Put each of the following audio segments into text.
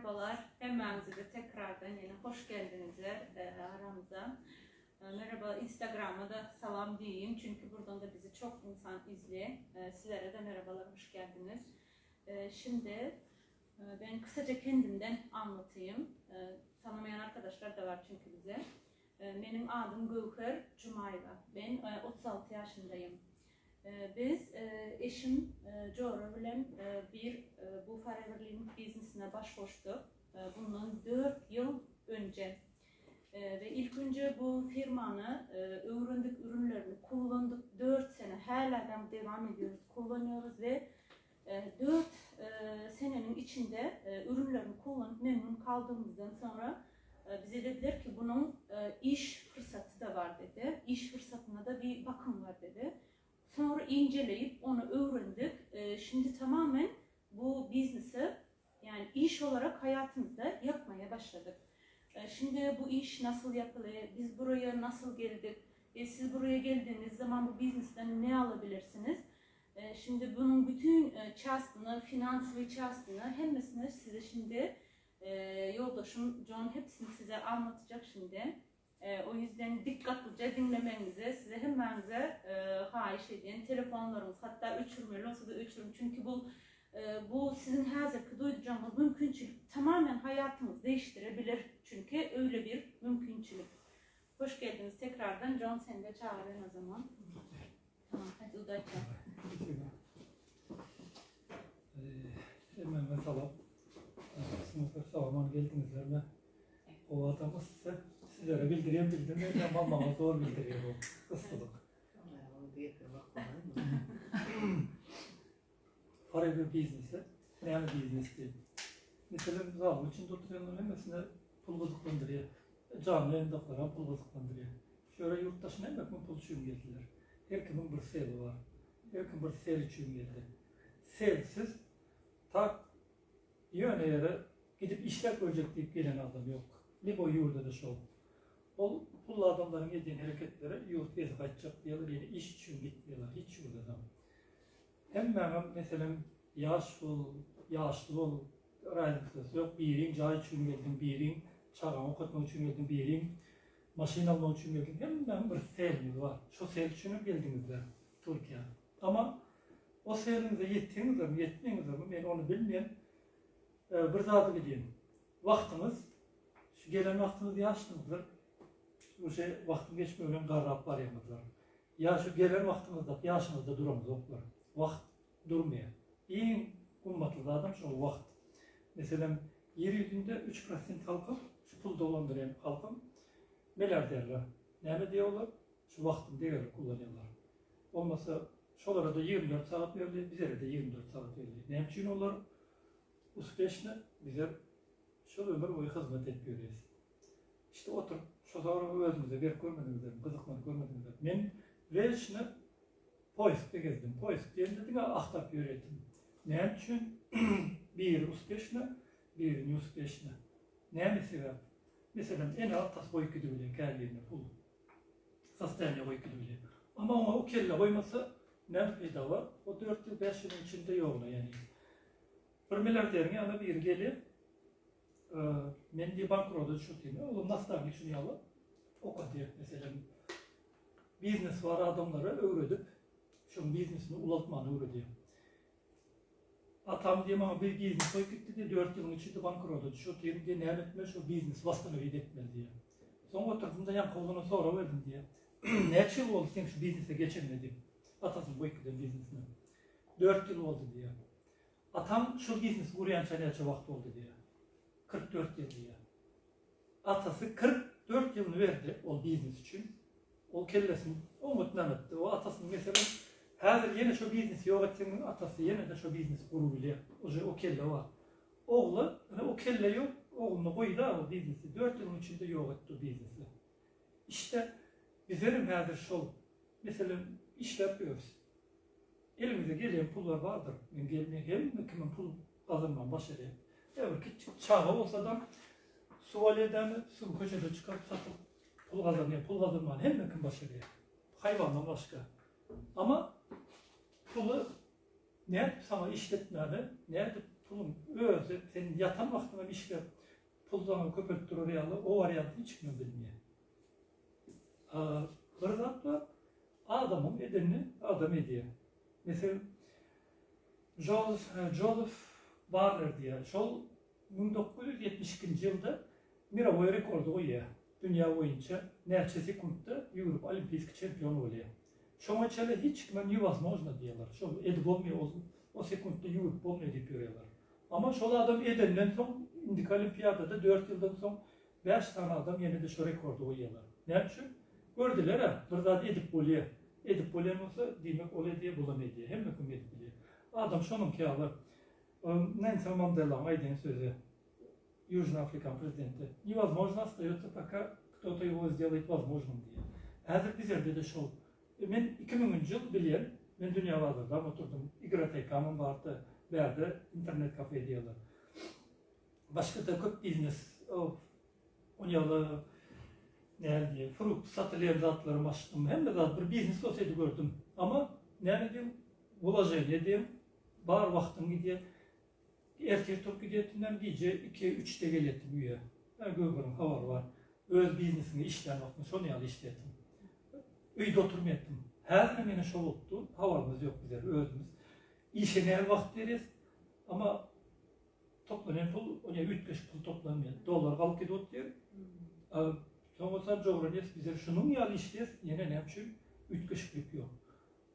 Merhabalar, hemen de tekrardan yine hoş geldiniz aramıza. Merhaba, Instagram'a da selam diyeyim çünkü buradan da bizi çok insan izliyor. Sizlere de merhabalar, hoş geldiniz. Şimdi ben kısaca kendimden anlatayım. Tanımayan arkadaşlar da var çünkü bize. Benim adım Gülker Cumayla, ben 36 yaşındayım. Biz eşim Jora bilen bu Foreverlink biznesine başvurduk. Bundan 4 yıl önce. Ve ilk önce bu firmanı öğrendik, ürünlerini kullandık. 4 sene hala devam ediyoruz, kullanıyoruz ve 4 senenin içinde ürünlerini kullanıp memnun kaldığımızdan sonra bize dediler ki bunun iş fırsatı da var dedi. İş fırsatına da bir bakım var dedi. Sonra inceleyip onu öğrendik. Şimdi tamamen bu biznesi yani iş olarak hayatımızda yapmaya başladık. Şimdi bu iş nasıl yapılıyor? Biz buraya nasıl geldik? Siz buraya geldiğiniz zaman bu biznesten ne alabilirsiniz? Şimdi bunun bütün çastını, finans ve çastını hepsini size şimdi yoldaşım John hepsini size anlatacak şimdi. O yüzden dikkatlice dinlemenizi, size hemen hayiş edin. Telefonlarımız hatta öçürmeli olsa da öçürüm. Çünkü bu sizin hazırki duyacağınız mümkünçülük tamamen hayatımızı değiştirebilir. Çünkü öyle bir mümkünçülük. Hoş geldiniz tekrardan. John seni de çağırın o zaman. Tamam, hadi udayacağım. Hemen mesela sınıfta sağlaman geldiğinizler mi? O adamı sizlere bildireyim ama bana zor bildiriyor o ıslık. Para bir biznesi, yani biznes değil. Mesela zaman içinde oturanların hepsine pul bozuklandırıyor. Canlı yayındaklara pul bozuklandırıyor. Şöyle yurttaşına hemen pul için geldiler. Her kimin bir seli var. Her kimin bir sel için geldi. Selsiz tak yöne yere gidip işler görecek deyip gelen adam yok. Ne bu yurda da şov. O pullu adamların yediğin hareketlere yurt gezip açacak diyorlar, yani iş için gitmiyorlar, hiç yurda da. Hemen mesela yaşlı ol, ayrıntısı yok, birin cay için geldin, birin çağın okutmak için geldin, birin maşin almak için geldin, hemen bir seliniz var. Şu sel için geldinizler Türkiye. Ama o selinize yettiğinizler mi, yetmeyinizler mi, ben onu bilmeyen bir zatı bileyim. Vaktiniz, şu gelen vaktiniz yaşlınızdır. Bu vaktin geçmeyen garrap var yanınızda. Ya şu gelen vaktinizde, yaşınızda duramaz oklar. Vakt durmuyor. İyi ummatlı adam şu vakt. Mesela yeryüzünde 3% halkım, şu pul dolandıran halkım neler derler? Ne diyorlar? Şu vaktin değerli kullanıyorlar. Olmasa şolara da 24 saat veriliyor, bize de 24 saat veriliyor. Ne için onlar? Uspешно bize şu ömür boyu hizmet ediyoruz. İşte otur, şu zaman özümüze bir görmedinizler, kızıklarını görmedinizler. Ben Velş'ne poysk'ta gezdim. Poysk diyen dedim ya ahtap öğretim. Ne için? Bir uspешно, bir uspешно. Ne mesela? Mesela en alt tas boy gidiyor, kendine pul. Sastanya boy gidiyor. Ama ona o kelle koymasa ne fayda var? O 4 yıl 5 yılın içinde yoğuna yani. Bir milyarderin yanına bir geliyor. Men diye bankroda düşürteyim. Oğlum nasıl da şunu yalı? O kadar mesela. Biznes var adamları öğretip şu biznesini ulatmanı öğretiyor. Atam diyeyim ama bir biznes koy gitti diye 4 yılın içinde bankroda düşürteyim diye ne etmez şu biznes vasıtanı ödetmez diye. Sonra oturduğumda yan kolunu sonra verdim diye. Ne yıl oldu sen şu biznese geçemedim. Atasın bu ikiden biznesine. 4 yıl oldu diye. Atam şu biznes uğrayan çaylayaça vakti oldu diye. 44 yıl diye. Atası 44 yılını verdi o biznes için. O kellesini umutlan etti. O atasının mesela hazır yine şu biznes yok etsenin atası yine de şu biznes kuruluyor. O kelle var. Oğlu o kelle yok. Oğlunu koydu o biznesi. 4 yılın içinde yok etti o biznesi. İşte bizlerin hazır şu mesela iş yapıyoruz. Elimize gelen pullar vardır. Ben gelmeye kimin pul kazanmam başarıya. Evet ki çağı olsa da su validen su köşede çıkıp satıp pul kazanmaya, pul kazanmaya hem kim başarıya. Hayvandan başka. Ama pulu ne sana işletmeli, ne pulun özü, senin yatan vaktına bir işler puldan köpelttir oraya o varyantı hiç kim bilmiyor. Bir zat var, adamın edenini adam ediyor. Mesela Joseph Barner diye, şol 1972 yılda Miraboy rekordu koyuyor. Dünya boyunca neçe sekundda Avrupa olimpiysk çempionu oluyor. Şoma çele hiç kimen невозможно diyorlar. Şol edip olmuyor o sekundda Avrupa olmuyor deyip görüyorlar. Ama şol adam edenden son indik olimpiyadada 4 yıldan son 5 tane adam yine de şu rekordu koyuyorlar. Ne için? Gördüler ha, bir zat edip oluyor. Edip oluyor olsa demek oluyor diye bulamıyor diye. Hem hüküm edip biliyor. Adam şunun kağıdı. Nelson Mandela aydan sözü. Южноафрикан президенти. Невозможно остается, пока кто-то его сделает возможным diye. Hazır bizlerde de şol. Men 2000 yıl biliyen, men dünya vardı, oturdum. İgratekamım vardı, verdi, internet kafe diyorlar. Başka da köp biznes, onyalı, ne diye, frukt satılayan zatlarımı açtım. Hem de zat bir biznes olsaydı gördüm. Ama ne diyeyim, bulacağım ne diyeyim, bar vaktim gidiyor. Erkek top gidiyetinden gece 2-3'te geletim üye. Yani göğürüm, havar var. Öz biznesini işleyen vaktim, onu yalı işleyetim. Öyde oturmayettim. Her nemene şov oldu, havarımız yok bize, özümüz. İşe ne vakit veririz ama toplanan pul, ona 3-5 pul toplanmıyor. Dolar kalıp gidiyor diyor. Sonra coğrafyası bize şunun yalı işleyiz, yine ne yapıyor? 3-5 yok.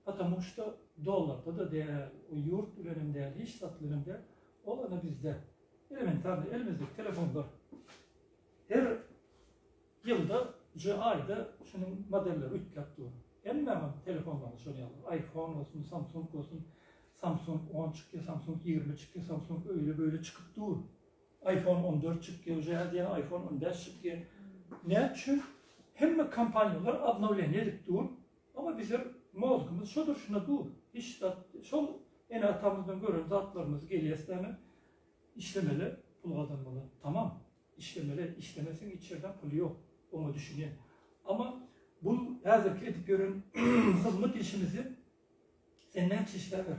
Потому что dolarda da değer, o yurt ürünüm değer, hiç satılırım değer. Olanı bizde. Elementarlı elimizdeki telefonlar. Her yılda, ayda şunun modelleri ütlep durur. Emmem telefonlarını şöyle alır. iPhone olsun, Samsung olsun. Samsung 10 çıkıyor, Samsung 20 çıkıyor, Samsung öyle böyle çıkıp durur. iPhone 14 çıkıyor, diye iPhone 15 çıkıyor. Ne için? Hem kampanyalar обновление edip durur. Ama bizim mozgumuz şudur, şuna durur. İşte şu en atamızdan görün zatlarımız geliyor işlemeli pul kazanmalı. Tamam, işlemeli, işlemesin içeriden pul yok. Onu düşünüyor. Ama bu hazır edip görün hizmet işimizi senden çeşitler ver.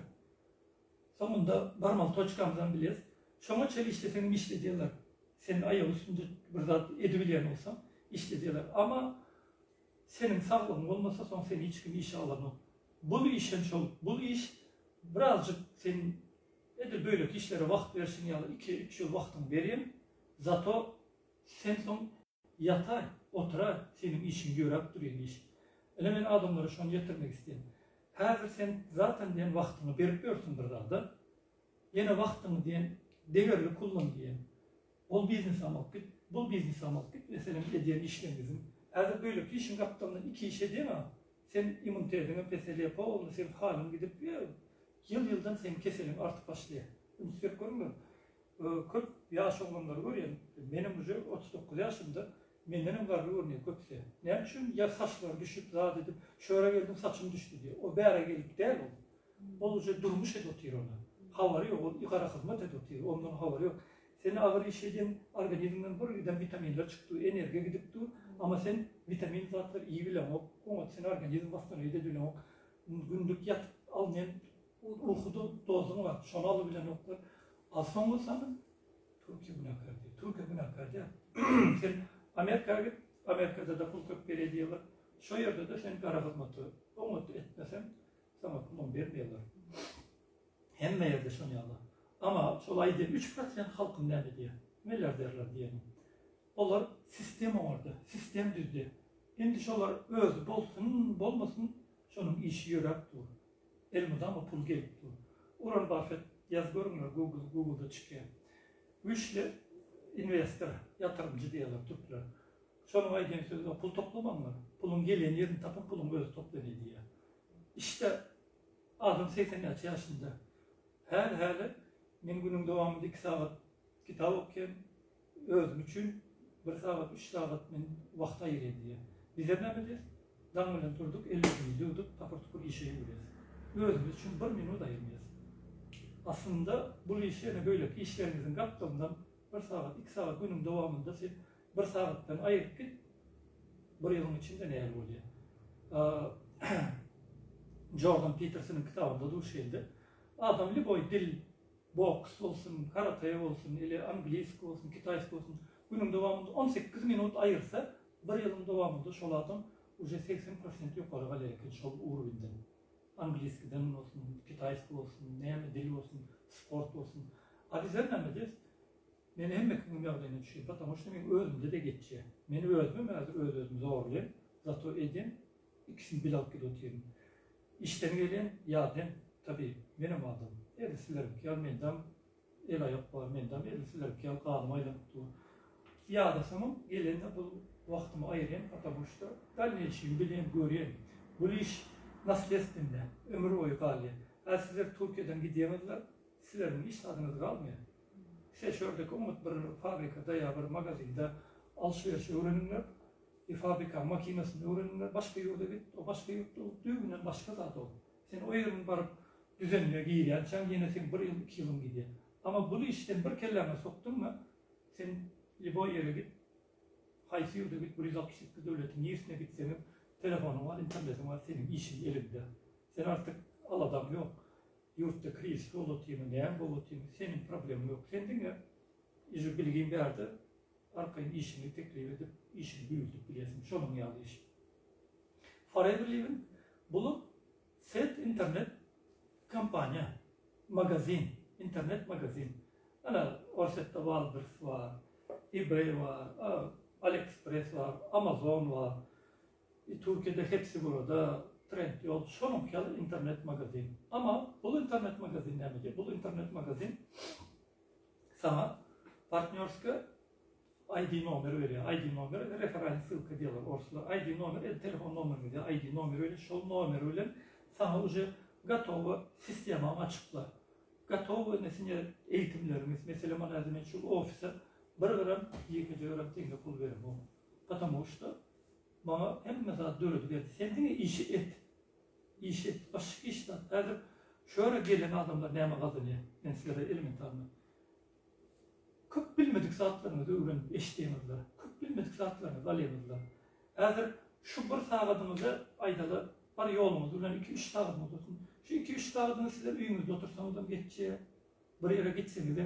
Sonunda barmal toçkamızdan biliyoruz. Şoma çeli işte senin işle diyorlar. Senin ayağı üstünde bir zat edebilen olsam işte diyorlar. Ama senin sağlığın olmasa son seni hiç kim işe alamam. Bu işin bu iş birazcık senin edil böyle işlere vakit versin ya 2-3 yıl vaktin vereyim. Zato sen son yatay, oturar senin işin görüp duruyor iş. Öyle ben adamları şu an getirmek istedim. Hazır sen zaten diyen vaktini verip görsün bir da. Yine vaktini diyen değerli kullan diyen. Ol biznes almak git, bul biznes almak git. Mesela diyen işlemizin. Hazır böyle işin kaptanının 2 işe değil mi? Sen imun tedini peseli yapar, onu sen halin gidip yıldan seni keselim artık başlıyor. Bunu sürekli görmüyor. 40 yaş olanları görüyorum. Benim уже 39 yaşımda menden var görünüyor köpse. Ne için? Ya saçlar düşüp zaten dedim. Şöyle geldim saçım düştü diye. O bir ara gelip değil o. Olunca durmuş ediyor ona. Havarı yok. O yukarı hizmet ediyor. Ondan havarı yok. Senin ağır işlediğin organizmden buradan vitaminler çıktı. Enerji gidip dur. Ama sen vitamin zatları iyi bilen o. Ama senin organizm bastığını iyi de bilen o. Günlük yat almayan uykuda dozunu var. Şunu alabilen yoklar. Az sonra sana Türkiye günahkar diyor. Türkiye günahkar diyor. Sen Amerika'ya git. Amerika'da da pul köp belediyeler. Şu yerde de sen kara hizmeti. Onu etmesen sana pulun vermiyorlar. Hem yerde şunu yallah. Ama şu ayda 3% halkın ne diyor? Neler derler diyelim. Onlar sistem orada. Sistem düzdü. Şimdi şular öz bolsun, bolmasın şunun işi yürek dur. Elimizde ama pul gelip dur. Uran Buffett yaz görünüyor Google'da çıkıyor. Güçlü investor, yatırımcı diyorlar Türkler. Şunun aydan sözü pul toplamanlar. Pulun gelen yerini tapın pulun öz toplanıyor diye. İşte adam 80 yaşında. Her men günün devamında 2 saat kitap okuyan özüm için 1 saat 3 saat men vakt ayırıyor diye. Bizler ne biliriz? Damladan durduk 50 gün durduk tapır tupur işe yürüyoruz. Özümüz için 1 minut ayırmıyoruz. Aslında bu işlerine böyle ki işlerinizin kaptığından 1 saat 2 saat günün devamında siz 1 saatten ayırıp git 1 yılın içinde neler oluyor? Jordan Peterson'ın kitabında da o şeydi. Adam boy dil boks olsun, karate olsun, ile Anglisik olsun, Kitaysk olsun, günün devamında 18 minut ayırsa, bir yılın devamında şol adam uje 80% yukarı galerken şol uğrubinden. Angliskiden olsun, Kitaysk olsun, neyme dil olsun, sport olsun. Adizler nemediz? Meni hem mekinim yağdayına düşüyor. Потому что men özümde de geçiyor. Meni özümü, özüm zorlayayım. Zato edin, ikisini bil alıp gidiyorum. İşten gelen, yaden, tabii benim adım. Elisilerim ki, mendem, el ayak var, mendem, elisilerim ki, kanım aylanıp dur. Yağdasamım, gelende bu vaktimi ayırayım, потому что dальнейшим bileyim, göreyim. Bu iş nasledствinde, ömür boyu kalıyor. Eğer sizler Türkiye'den gidemediler, sizlerin iş tadınız kalmıyor. Size şöyle umut bir fabrikada ya bir magazinde alışveriş öğrenimler, bir fabrika makinesini öğrenimler, başka yurda git, o başka yurtta düğünden başka zat ol. Sen o yerin barıp düzenliyor, giyiyor, sen yine sen bir yıl, 2 yılın gidiyor. Ama bunu işten bir kelleme soktun mu, sen bu yere git, haysi yurda git, 168 devletin yerisine git, senin telefonun var, internetin var, senin işin elinde. Sen artık al adam yok. Yurtta kriz olutayım, neyem olutayım, senin problemin yok. Sen de işi bilgin verdi, arkayın işini teklif edip, işini büyütüp bilesin. Şunun yağlı iş. Forever Living, bulup, set internet kampanya, magazin, internet magazin. Ana Orsetta Walbers var, eBay var, AliExpress var, Amazon var. Türkiye'de hepsi burada. Trendyol, şunun kalı internet magazin. Ama bu internet magazin ne mi? Bu internet magazin sana partnerska ID numara veriyor. ID numara referans ссылка diyorlar. Orsula ID numara, telefon numarası diyor. ID numara öyle, şu numara öyle. Sana уже готовы sistema açıklar. Готовы nesine eğitimlerimiz. Mesela bana şu ofise bir gram yıkıcı öğrettiğinde pul verim o. Потому что bana hem mesela dörüdü geldi. Sen de işi et. İşi et. Başka işten. Eğer şöyle gelen adamlar neyme kazanıyor. Ben sizlere elementarını. 40 bilmedik saatlerinizi öğrenip eşleyemezler. 40 bilmedik saatlerinizi alayemezler. Eğer şu bir saatinize aydalı bir yolunuz, öğren 2-3 saatiniz olsun. Şu 2-3 saatiniz sizler uyumuzda otursanız da geçeceği. Bir yere gitseniz de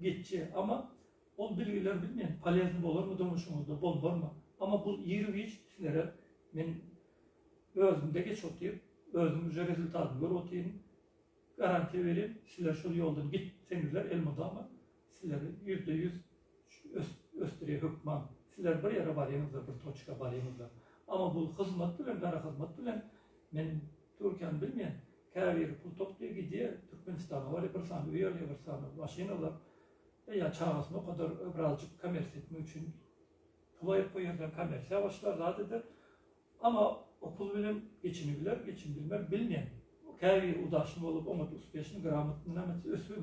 geçeceği. Ama o bilgiler bilmeyin. Palezin olur mu durmuşumuzda, bol var mı? Ama bu yeri hiç sizlere ben özümde geç otayım, özümüzce rezultatını gör otayım, garanti vereyim, sizler şu yoldan gitsenizler elmada ama sizleri %100 östürüye hükman, sizler bir yere varyanızlar, bir toçka varyanızlar. Ama bu hizmet bilen, gara hizmet bilen, ben Türkiye'ni bilmeyen, kaviri pul topluyor gidiyor, Türkmenistan'a var, bir saniye üyeliyor, bir saniye maşinalar, ya çağrısını o kadar birazcık komers etmek için pula yapıyor, komersiye başlar zaten. Ama o pul bilen geçinebilir, bilmeyen. Kaviri udaşını olup, omut uspešni, gramatını, nameti ösüyor.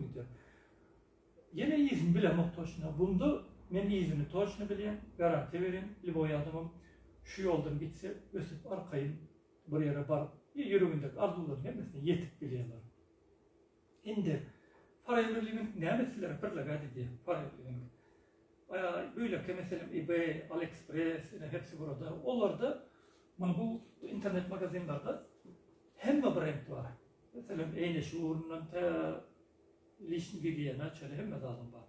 Yine izin bile muhtaçına. Bunda ben izini toçunu bileyim, garanti vereyim. Liboy adamım şu yoldan gitse, ösüp arkayım, bir yere barıp, yürüyündeki arzuların hepsini yetip biliyorlar. Şimdi, Forever Living ne meseleler birle diye, Forever Living. Böyle ki mesela eBay, AliExpress, hepsi burada. Onlarda, bu internet magazinlerde hem de brand var. Mesela aynı şu ürünün lişin gigiyene çöle hem de adam var.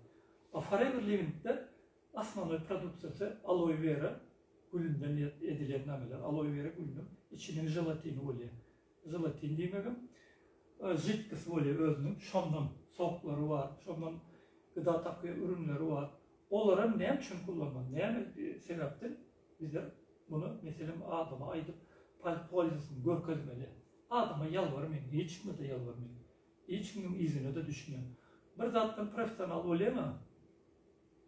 O Forever Living'de aslında produksiyası aloe vera gülünden edilen nameler. Aloe vera gülünün içinin jelatini oluyor. Jelatin demedim. Jitkisi oluyor özünün. Şondan sokları var. Şondan gıda takviye ürünleri var. Onlara ne için kullanmak? Ne sebepten bizler bunu mesela adama aydıp polisini görkezmeli. Adama yalvarmayın. Hiç kimde de yalvarmayın. Hiç kimin izine de düşünün. Bir zattan profesyonel oluyor mu?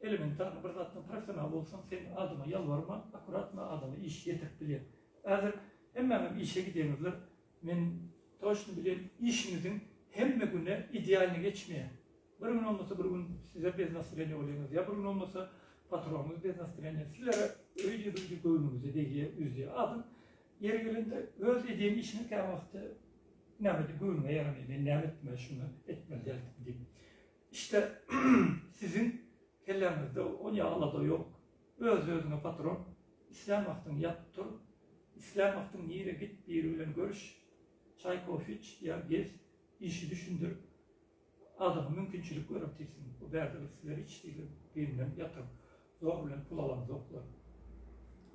Elementarlı bir zattan profesyonel olsan sen adama yalvarma, akurat mı adama iş yetirip biliyor. Eğer hemen işe gidiyorlar, ben toşunu bileyim, işinizin hem güne idealini geçmeye. Bir gün olmasa bir gün size bez nasıreni oluyorsunuz. Ya bir gün olmasa patronunuz bez nasıreni. Sizlere öyle görünümüzü değil, üzüyor. Adam yeri gelinde öz edeyim işini ki vakti nemedi görünmeye yaramıyor. Ben nem etme şunu, etme diyeyim. İşte sizin kellerinizde o yağla da yok. Özüne patron, İslam vaktini yaptır. İslam vaktini yere git, biriyle görüş. Çay, kofi iç, ya gez, işi düşündür. adamı mümkünçülük görüntüsün. Bu verdiği sizler hiç değil, bilmem yatırım. Zor bilen pul alan zoklar.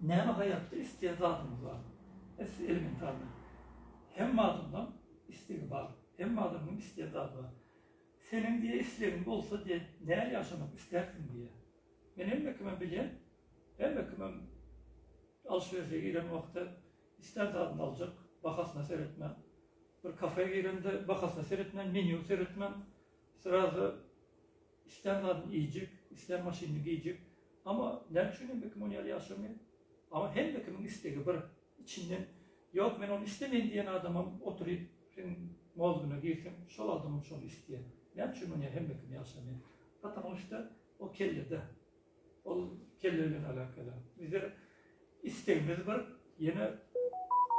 Neme hayatta istiyazatımız var. Elementarlı. Hem adamdan isteği var, hem adamın istiyazatı var. Senin diye isteğin olsa diye neler yaşamak istersin diye. Ben elbette bileyim, elbette alışverişe giren vakti istiyazatını alacak, bakasına seyretmem. Bir kafeye girende bakasına seyretmem, menü seyretmem. Sırada istiyazatını yiyecek, ister maşinini giyecek. Ama ne düşünün bakım onu yaşamıyor. Ama hem bakımın isteği bir içinden yok ben onu istemeyin diyen adamım oturup mozguna girsin, şol adamım şol isteyen. Ne düşünün hem bakım yaşamıyor. Zaten işte o kellede, o kelleyle alakalı. Bizler isteğimiz var, yine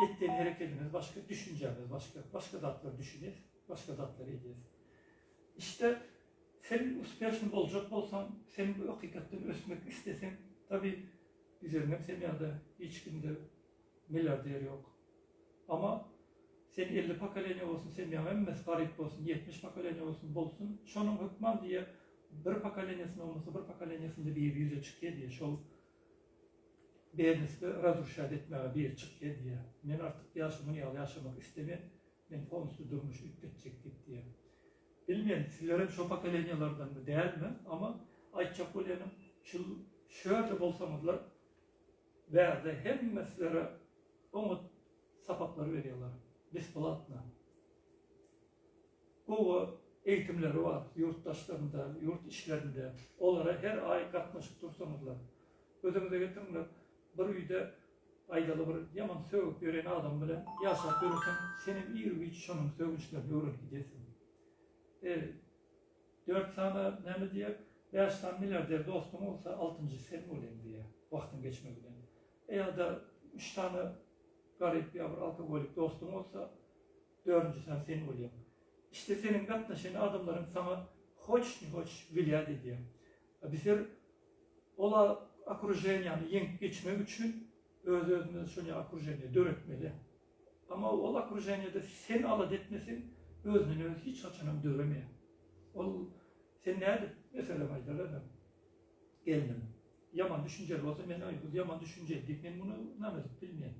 ettiğin hareketimiz başka, düşüncemiz başka datları düşüneceğiz, başka datları yiyeceğiz. İşte senin uspešni olacak olsan, senin bu hakikaten ösmek istesen, tabi üzerine semiyada hiç kimde milyarder yok. Ama sen 50 pakalene olsun, semiyam emmes garip olsun, 70 pakalene olsun, bolsun, şonun hükman diye bir pakalenesinde olmasa bir pakalenesinde bir yüze çıkıyor diye, şol beğenmesi razurşad etmeye bir çıkıyor diye. Ben artık yaşamını yaşamak istemem, ben konusu durmuş üddetecektik diye. Bilmeyen sizlerin şu pakalenyalardan da değil mi? Ama Ayçak Ulya'nın şöyle bolsamızlar verdi hem meselelere umut sapakları veriyorlar. Besplatna. Bu eğitimleri var yurttaşlarında, yurt işlerinde. Onlara her ay katlaşıp dursanızlar. Özümüze getirinler. Bir uyda aydalı bir yaman sövüp gören adam bile yaşap görürsen senin iyi bir şunun sövüşlerini öğrenip gidesin. 4 tane ne mi diye 5 tane milyarder dostum olsa 6. sen olayım diye vaktin geçmekten. Ya da 3 tane garip bir alkoholik dostum olsa 4. sen olayım. İşte senin katlaşan adamların sana hoş vilyat ediyor. Bizler ola akrujen yani yenk geçmek için özümüzü şunu akrujeniye dönetmeli. Ama o akrujeniyede sen alat etmesin özünü öz hiç açanım dövemiyor. Sen nerede? Mesela maydalar geldim. Yaman düşünceli olsa ben yaman düşünceli deyip ben bunu namedik bilmeyen.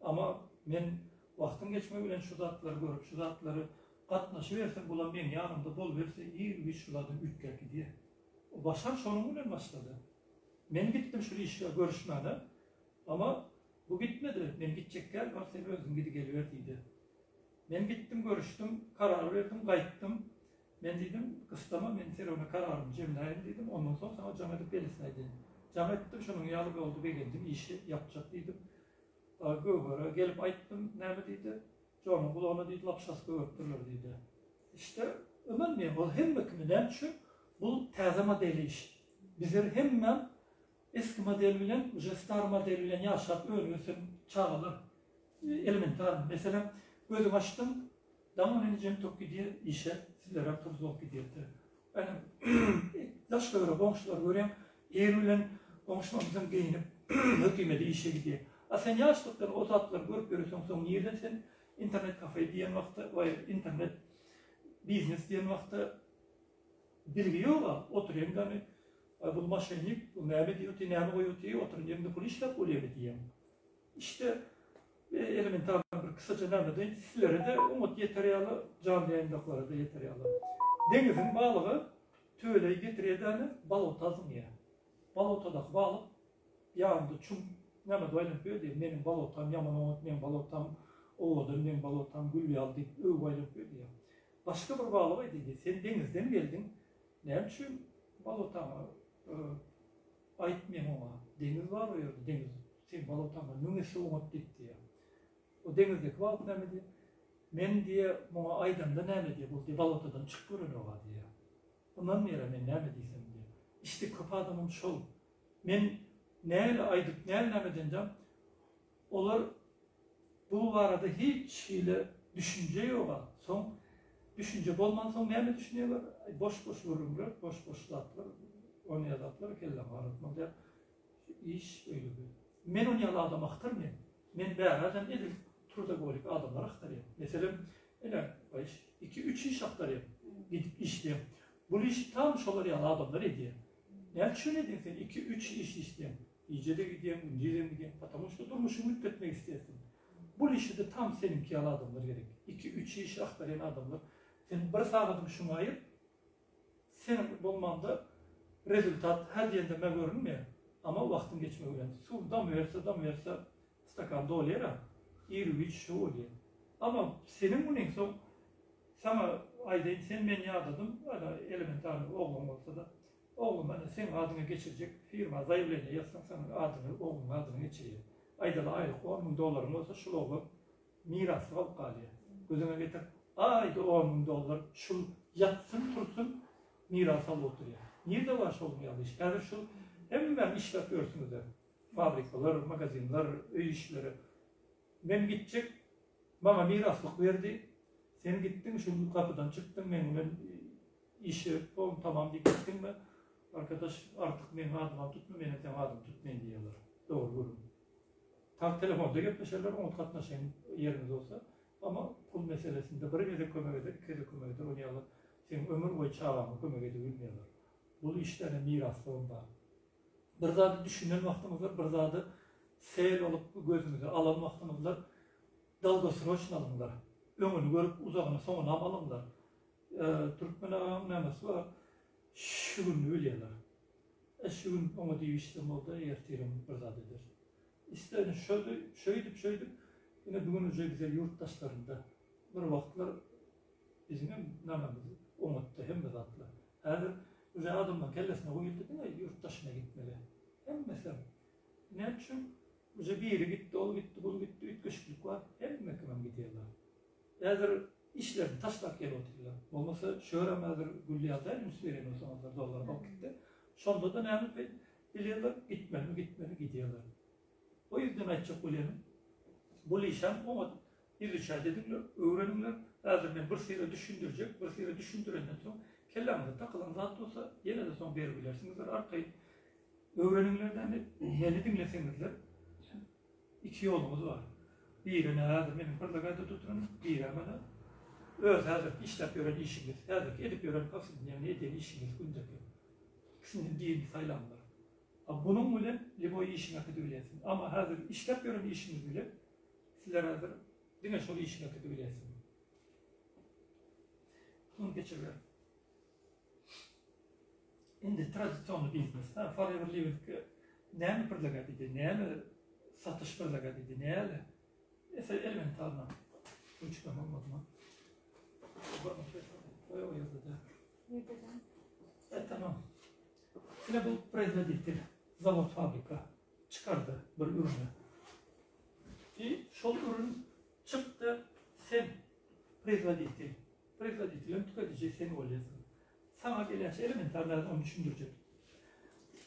Ama ben vaktin geçme bilen şu zatları görüp şu zatları katlaşıversem bulan benim yanımda bol verse iyi bir şuladım ütkerki diye. O başar şonun bilen başladı. Ben gittim şu işe görüşmede ama bu bitmedi. Ben gidecekken var seni özüm gidi geliverdiydi. Ben gittim, görüştüm, karar verdim, kayıttım. Ben dedim, kıstama, ben seni ona kararım, cemlayım dedim. Ondan sonra sana cam edip belisine cam ettim, şunun yalı oldu, ben geldim, işi yapacak dedim. Göğüre gelip ayttım, ne mi dedi? Canım kulağına dedi, lapşas göğüptürler dedi. İşte, ömermeyeyim, o hem bakımından için bu taze modeli iş. Bizler hemen eski model bilen, star model bilen yaşap, öğrenirsin, çağılır, elementar. Mesela, gözüm açtım, damın eneceğim çok gidiyor işe, sizlere tuz olup gidiyordu. Yani yaşlılara, komşular görüyorum, eğrilen komşularımızın giyinip hükümeti işe gidiyor. Sen yaşlıkları, o zatları görüp görüyorsun, son yerden sen internet kafayı diyen vakti, veya internet business diyen vakti bilgi yok, oturuyorum da bu maşinlik, bu neyme diyor, neyme koyuyor diye oturuyorum da bu işler oluyor diyeyim. İşte elementar bir kısaca nerede sizlere de umut yeteryalı canlı yayındakları da yeteryalı. Denizin balığı tüyleyi getiriyeden balot azmıyor. Balotadaki balık yanında çum nerede oynayıp böyle benim balotam yaman olmadı, benim balotam oğudu, benim balotam gül yaldı, oynayıp böyle diyor. Başka bir balığı dedi, sen denizden geldin, ne için balotama aytmayayım ona, deniz var mı deniz, sen balotama nüngesi umut gitti ya. O denizdeki balık ne mi diye? Men diye bana aydanda ne mi diye? Bu balotadan çık görün oğa diye. Ondan mı yere men ne mi diysem diye. İşte köpü adamım şol. Men neyle aydık, neyle ne mi diyeceğim? Onlar bu arada hiç ile düşünce yok. Son düşünce olmadan son ne mi düşünüyorlar? Boş boş vururlar, boş boş latlar, oynayacaklar, kelle maratmalar. İş öyle bir. Men onu yalı adam aktarmıyor. Men beraber edil. Turda golik adamlar aktarıyor. Mesela öyle 2-3 iş aktarıyor. gidip işleyen. Bu iş tam şolar yalı adamlar ediyor. Ne şöyle diyorsun sen 2-3 iş işleyen. İyice de gidiyorsun, günce de gidiyorsun. Потому что durmuşu müddetmek istiyorsun. Bu işi de tam seninki yalı adamlar gerek. 2-3 iş aktaran adamlar. Sen bir sağladın şunu ayıp. Senin bulmanda rezultat her yerinde me görünmüyor. Ama vaktin geçme öyle. Su dam verse stakan doluyor ha. İri bir şu oluyor. Ama senin bunun son sana ayda sen beni yağdadım. Hala elementar oğlum olsa da oğlum hani senin adını geçirecek firma zayıflayınca yazsan sana adını oğlum adını geçiriyor. Ayda da aylık $10.000 olsa şu logo mirası alıp kalıyor. Gözüme getir. Ayda $10.000 şu yatsın tursun mirası alıp oturuyor. Nerede var şu olmayalı iş? Yani şu hemen iş yapıyorsunuz da. Fabrikalar, magazinler, öy işleri. Ben gidecek, bana miraslık verdi. Sen gittin, şu kapıdan çıktın, ben işi tamam diye gittin mi? Arkadaş artık benim adıma tutma, benim sen adım tutmayın diyorlar. Doğru vurun. Tak telefonda yapmışlar, onu katlaşan yeriniz olsa. Ama pul meselesinde bir de kömek eder, iki de kömek eder, onu yalan. Senin ömür boyu çağlamı kömek edebilmiyorlar. Bu işlerine miraslığım var. Bir zade düşünen vaktimiz var, bir zade seyir olup gözümüze alan vaktimiz var. Dalgasını hoşlanırlar. Önünü görüp uzağını sonunu alırlar. Türkmen ağam nemesi var. Şügünlü ölüyorlar. Şügün onu diye işlem oldu, ertirim bir zadedir. İsterim şöyle yine bugün önce bize yurttaşlarında bir vakitler bizim nememiz umuttu hem de zatlı. Eğer önce adamdan kellesine koyuldu yine yurttaşına gitmeli. Hem mesela ne için? Önce bir yeri gitti, o gitti, bu gitti, üç kışlık var. Hem mekemem gidiyorlar. Eğer işlerini taşlak yere oturuyorlar. Olmasa şöhremezdir gülliyatlar, müsverin o zamanlar dolar bak gitti. Sonunda da ne biliyorlar, gitmeli gidiyorlar. O yüzden açacak ulenim. Bu işem ama izleyeceğiz dediler, öğrenimler. Eğer ben bir seyre düşündürecek, bir seyre düşündürenden sonra kellemede takılan zat olsa yine de son verebilirsiniz. Arkayı öğrenimlerden de yeni dinlesenizler. İki yolumuz var. Birine hazır benim fırlagada tutun, bir hemen öz hazır işlep gören işimiz, hazır edip gören kasıdın yani edeli işimiz gündeki. İkisinin diğer sayılanlar. Bunun bile liboyu işin akıdı bilesin. Ama hazır işlep gören işimiz bile sizler hazır dine şolu işin akıdı bilesin. Bunu geçelim. Şimdi tradisyonlu business, forever living ne mi fırlagada, ne mi satış fırlagada, ne mi mesela elementarına uçmam olmadı mı? O yazdı da. Tamam. Yine bu производитель, zavod, fabrika çıkardı bir ürünü. Şu ürün çıktı, sen производител'in tüketici sen oluyorsun. Sana gelen şey elementarlardan onu düşündürecek.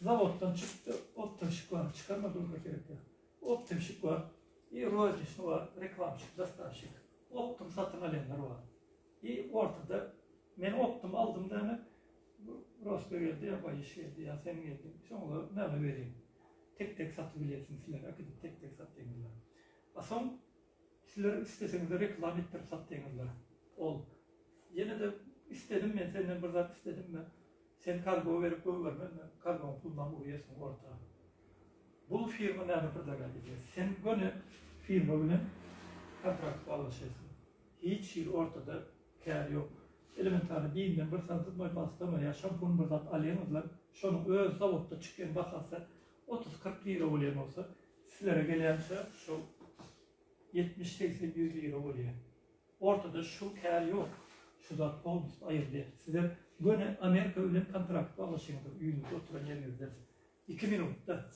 Zavoddan çıktı, ot taşık var, çıkarmadığım gerekiyor. Ot taşık var. Roznični var, reklamşık, zastavşık, optum satın alanlar var. Ortada, ben optum aldım da hemen, Rosco geldi ya, Bayış geldi ya, sen geldin, sonra ne mi vereyim? Tek tek satabilirsiniz sizler, akıdıp tek tek satıyorlar. Son, sizler isteseniz de reklam ettirip satıyorlar. Ol. Yine de istedim ben, senden bir zat istedim ben. Sen kargo verip koyuver, ben kargonun pulundan vuruyorsun ortağa. Bu firma ne yapıda geldi? Sen gönü firma bile kontrakt bağlaşıyorsun. Hiç şey ortada kâr yok. Elementarı birinden bir sanatı bastırmaya şampun bir zat alyanızlar. Şunu öz zavodda çıkan bakarsa 30-40 lira oluyor olsa sizlere gelen şey şu 70-80-100 lira oluyor. Ortada şu kâr yok. Şu zat olmuş ayırdı. Sizler gönü Amerika ile kontrakt bağlaşıyorsunuz. Yüzünüzde oturan yerinizde. 2 minutta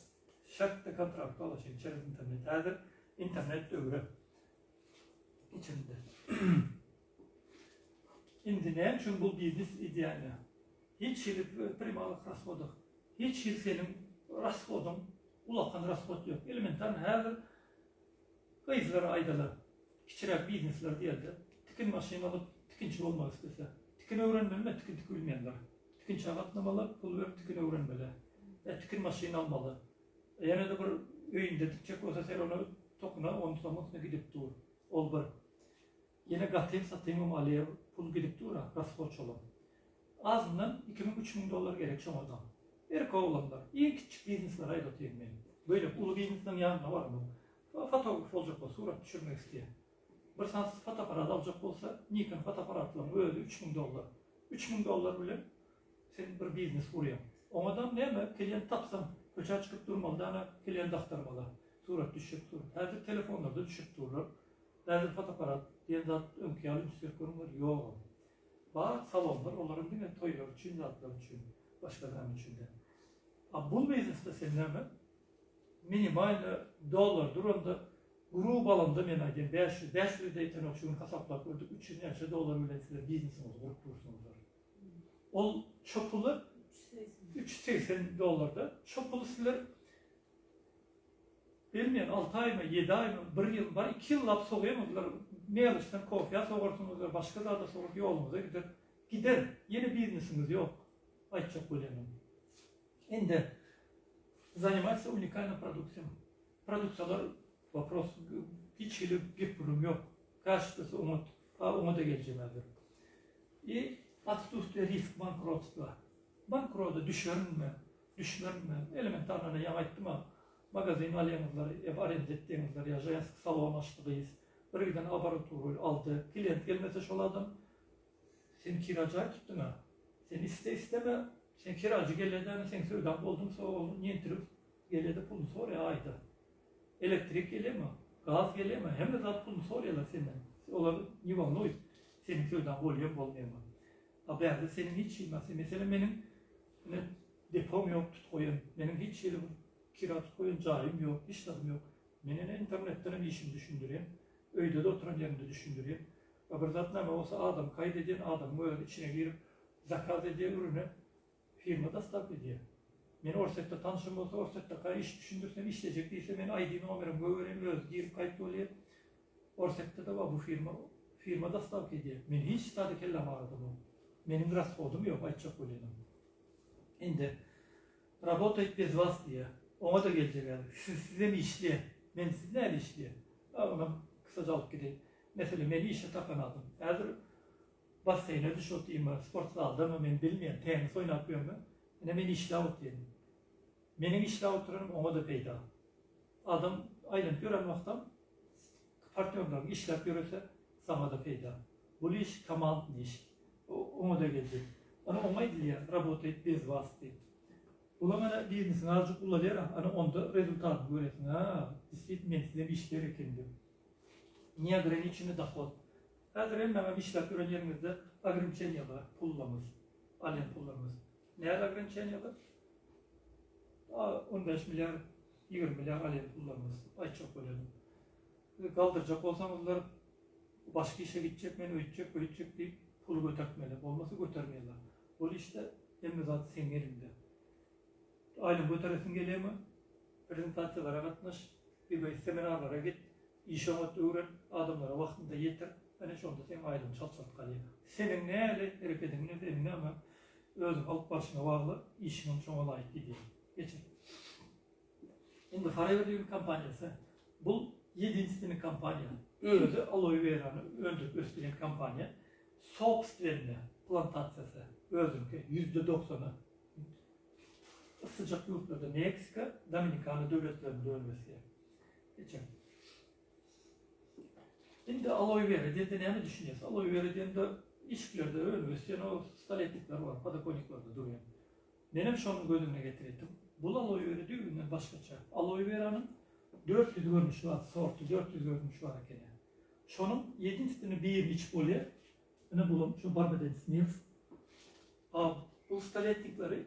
şartta kontrakt bağlaşıyor. İçeride internet. Eğer internet öğre içinde. Şimdi ne? Çünkü bu biznes ideali. Hiç şey primalık rasvodu. Hiç şey senin rasvodun, ulakan rasvod yok. Elementar her kıyızları aydalı. Küçük biznesler değildi. Tikin maşını alıp tikinçi olmak istese. Tikin öğrenmeli, tikin bilmeyenler. Tikin çağatmamalı, pul verip tikin öğrenmeli. Tikin maşını almalı. Yani da bir öğünde dikecek olsa sen onu tokuna, onun zamanına gidip dur. Ol bir. Yine gatayım satayım ama aleye pul gidip dur ha, rasvoç olun. Azından 2000-3000 dolar gerek şu adam. Erkek oğlanlar. İyi küçük biznesler aydatayım benim. Böyle ulu biznesin yanına var mı? Fotoğraf olacak olsa, surat düşürmek istiyor. Bir sansız fotoğraf alacak olsa, Nikon fotoğraflarını böyle 3000 dolar. 3000 dolar bile senin bir biznes vuruyor. O adam ne mi? Klient tapsam, köşe çıkıp durmalı, dana klient aktarmalı. Surat düşüp durur. Hazır telefonlarda düşüp durur. Hazır fotoğraf diye zat önkıyalı üstü kurumlar yok. Var salonlar, onların değil mi? Toylar için, zatlar için, başkalarının için de. Bu biznesde senin mi? Minimal dolar durumda grup alanda menayden 500 deyten okşun kasaplar gördük 300 yaşa dolar üreticiler biznesiniz grup dursunuz. O çöpülü 380 dolarda çöpülü sizler bilmeyen 6 ay mı 7 ay mı 1 yıl var 2 yıl lap soğuyamadılar. Ne alıştan kofya soğursunuz başka da soğur yolunuza gider. Yeni biznesiniz yok. Ayçak bölümün. Şimdi заниматься уникальной продукцией. Продукциялар вопрос hiç bir durum yok. Karşısı umuda geleceğim abi. И отсутствие риск банкротства. Bankrota düşürme. Elementarlarına yamayttım ama magazin alyanızları, ev arend ettiğinizler, ya jayansk salon açtığıyız. Bir giden aparaturu aldı. Klient gelmese şol adam sen kiracı tuttun ha. Sen isteme. Sen kiracı geleden sen söylen buldun sonra niyentirip gelede pulunu soruyor ayda. Elektrik geliyor mu? Gaz geliyor mu? Hem de zat pulunu soruyorlar senden. Onlar nivan oy. Senin söylen buluyor mu olmuyor mu? Haberde senin hiç bilmezsin. Mesela benim depom yok tut koyun. Benim hiç yerim kira tut koyun cahim yok, işlerim yok. Benim internetten bir işim düşündürüyor. Öyle de oturan yerinde düşündürüyor. Bir zat ne olsa adam kaydediyen adam böyle içine girip zakaz ediyor ürünü. Firmada start ediyor. Beni Orset'te tanışım olsa Orset'te kay iş düşündürsem işleyecek değilse ben ID numaramı öğreniyoruz. Girip kayıtlı oluyor. Orset'te de var bu firmada start ediyor. Ben hiç stadı kellem aradım o. Benim biraz kodum yok açacak olayım. Şimdi работает без вас diye. Ona da gelecek yani. Size mi işliyor? Ben size nerede işliyor? Ona kısaca alıp gideyim. Mesela beni işe takan aldım. Eğer basseyne düşürteyim, spor salda mı ben bilmiyorum. Tenis oynatmıyor mu? Yine beni işle diyelim. Benim işle oturanım ona da peyda. Adam aynen gören vaktam partnerlerim işler görürse sana da peyda. Bu iş komandlı iş. Ona da gelecek. Ona idliye, работает без вас diye. Bulamana biznesin azıcık kullanıyor ama onda rezultat görüyorsun. Действительно size bir iş gerekiyor diyor. Niye ограниченный доход? Hazır hemen bir işler gören yerimizde ограничение var, pullamız, alem pullarımız. Neler ограничение var? 15 milyar, 20 milyar alem pullarımız. Ay çok önemli. Kaldıracak olsanızlar başka işe gidecek, beni öğütecek deyip pulu götürtmeli. Olmasa götürmeyeler. Bu işte hem zaten senin elinde. Ailem götüresin geliyor mu? Prezentasyonlara katmış, bir seminerlara git, iş anlat öğren, adamlara vaktinde yeter. Ben şu anda senin ailen çat kalıyor. Senin neyle hareketini senin ama özün halk başına bağlı işinin çoğuna layık gidiyor. Geçin. Şimdi Forever kampanyası. Bu 7. kampanya. Öyle aloe vera'nı öndürüp östüren kampanya. Soğuk plantasyası. Özünki %90'ı. Sıcak yurtlarda Meksika, Dominikana devletlerinde ölmesi. Geçen. Şimdi aloe vera dediğini ne düşünüyorsun? Aloe vera dediğinde ilişkilerde ölmesi, yani o staletlikler var, patakoniklarda duruyor. Benim şu an gözümle getirdim. Bu aloe vera düğünden başkaça. Aloe vera'nın 400 görünüşü var, sortu 400 görünüşü var gene. Şunun 7'sini bir iç bolya, ne bulun, şu Barbados Nils. Bu staletlikleri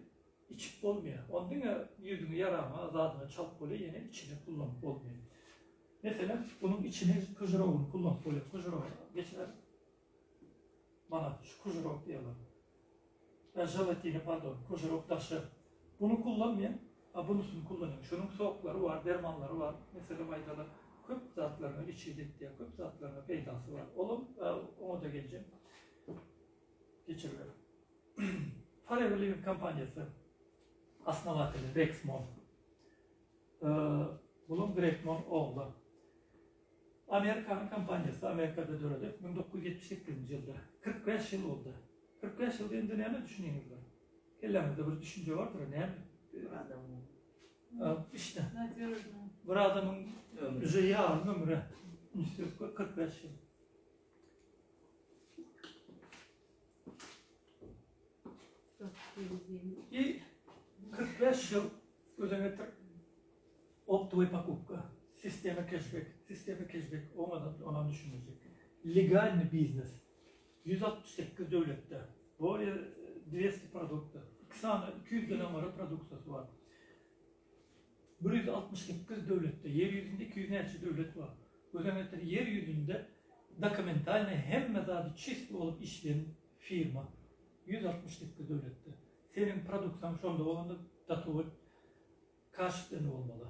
içip olmuyor. Onun da yüzünü yarama, azadına çalıp bolya yine içine kullanıp olmuyor. Mesela bunun içine kujurovunu kullanıp bolya, kujurov geçer. Bana şu kujurov diyorlar. Jelatini pardon, kujurov taşı. Bunu kullanmayan, bunusunu kullanıyor. Şunun soğukları var, dermanları var. Mesela faydalı köp zatlarına içecek diye köp zatlarına peydası var. Ona da geleceğim. Geçiriyorum. Forever Living kampanyası. Asnavateli, Rexmon. Bunun Rexmon oğlu. Amerika'nın kampanyası, Amerika'da dördü. 1978 yılda. 45 yıl oldu. 45 yıl önce ne düşünüyorsunuz? Kellemizde bir düşünce vardır, ne mi? İşte, Ne diyoruz? bir adamın rüya ömrü 45 yıl. И 45 yıl özünü optuvay pakupka, sisteme cashback ona düşünecek. Legal business, 168 devlette, böyle 200 produkta, 200 numara produksiyası var. 168 devlette, yeryüzünde 200 nerçi devlet var. Özünü yeryüzünde dokumentalne hem mezadi çift olup işleyen firma, 169 devlette. Senin produksiyon şu anda olanda datuğu kaç tane olmalı?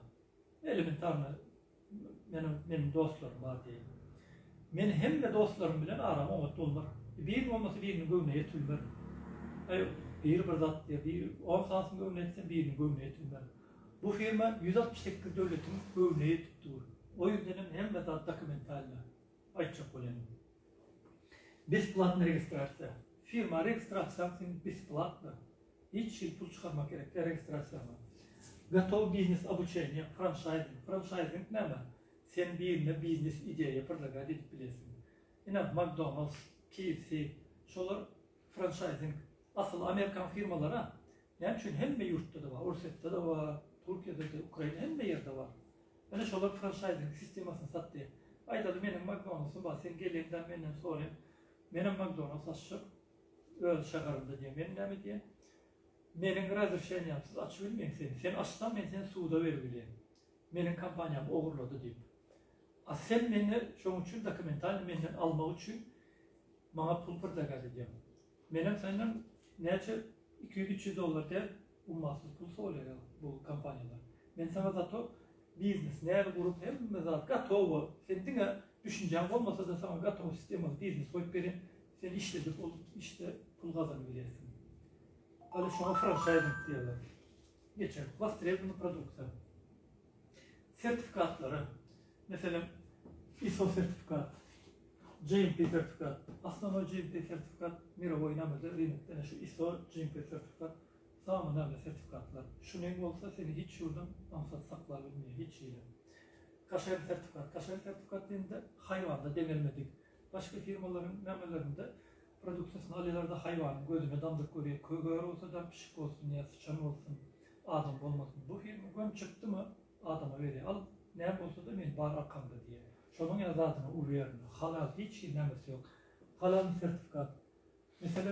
Elementarına benim dostlarım var diye. Men hem de dostlarım bilen aram omat olmar. Birinin olması birinin göğüne yetülmer. Bir zat diye, bir 10 sansın göğüne yetsen birinin göğüne yetülmer. Bu firma 168 devletin göğüne yetüttür. O yüzden hem de dokumentalne açacak olanım. Besplatna registrasyon. Firma registrasyonu besplatna. Hiç yıl pul çıkarmak gerek, registrasyonu. Готов бизнес обучение, франшайзинг. Франшайзинг ne mi? Sen birine biznes ideya yaparlar, edip bilesin. Yine McDonald's, KFC, şolar franchising. Asıl Amerikan firmalara, yani çünkü hem de yurtta da var, Orset'te de var, Türkiye'de de, Ukrayna hem de yerde var. Yani şolar franchising sistemasını sattı. Ayda da benim McDonald's'um var, sen gelinden benden sorayım. Benim McDonald's açacak, öyle şakarımda diye, benim ne mi diye. Benim razı şey yapsız açıbilmeyin seni. Sen açsan ben seni suda verebileyim. Benim kampanyamı uğurladı deyip. Sen beni şunun için dokumental benden almak için bana pul pırdakat edeceğim. Benim senden neyse 200-300 dolar diye ummatsız pul soruyor bu kampanyalar. Ben sana zato business neyse kurup hem mesela gatovo. Sen dine düşüncen olmasa da sana gatovo sistemi business koyup verin. Sen işledip işte pul kazanabilirsin. Ali şuna franchising diyorlar. Geçer. Востребованный продукция. Sertifikatları. Mesela ISO sertifikat, GMP sertifikat. Aslında o GMP sertifikat mira oynamadı. Reynetten şu ISO GMP sertifikat sağımın sertifikatlar. Şunun olsa seni hiç şuradan amsat saklayabilmiyor. Hiç iyi. Kaşer sertifikat. Kaşer sertifikat dediğinde hayvanda denilmedik. Başka firmaların memelerinde prodüksiyasını alelerde hayvanın gözüne damdık görüyor. Kögör olsa da pişik olsun ya sıçan olsun. Adam olmasın. Bu firma gün çıktı mı adama veriyor. Al ne olsa da benim bar arkamda diye. Şunun yazadına uyuyor. Halal hiç ilmemesi yok. Halal sertifikat. Mesela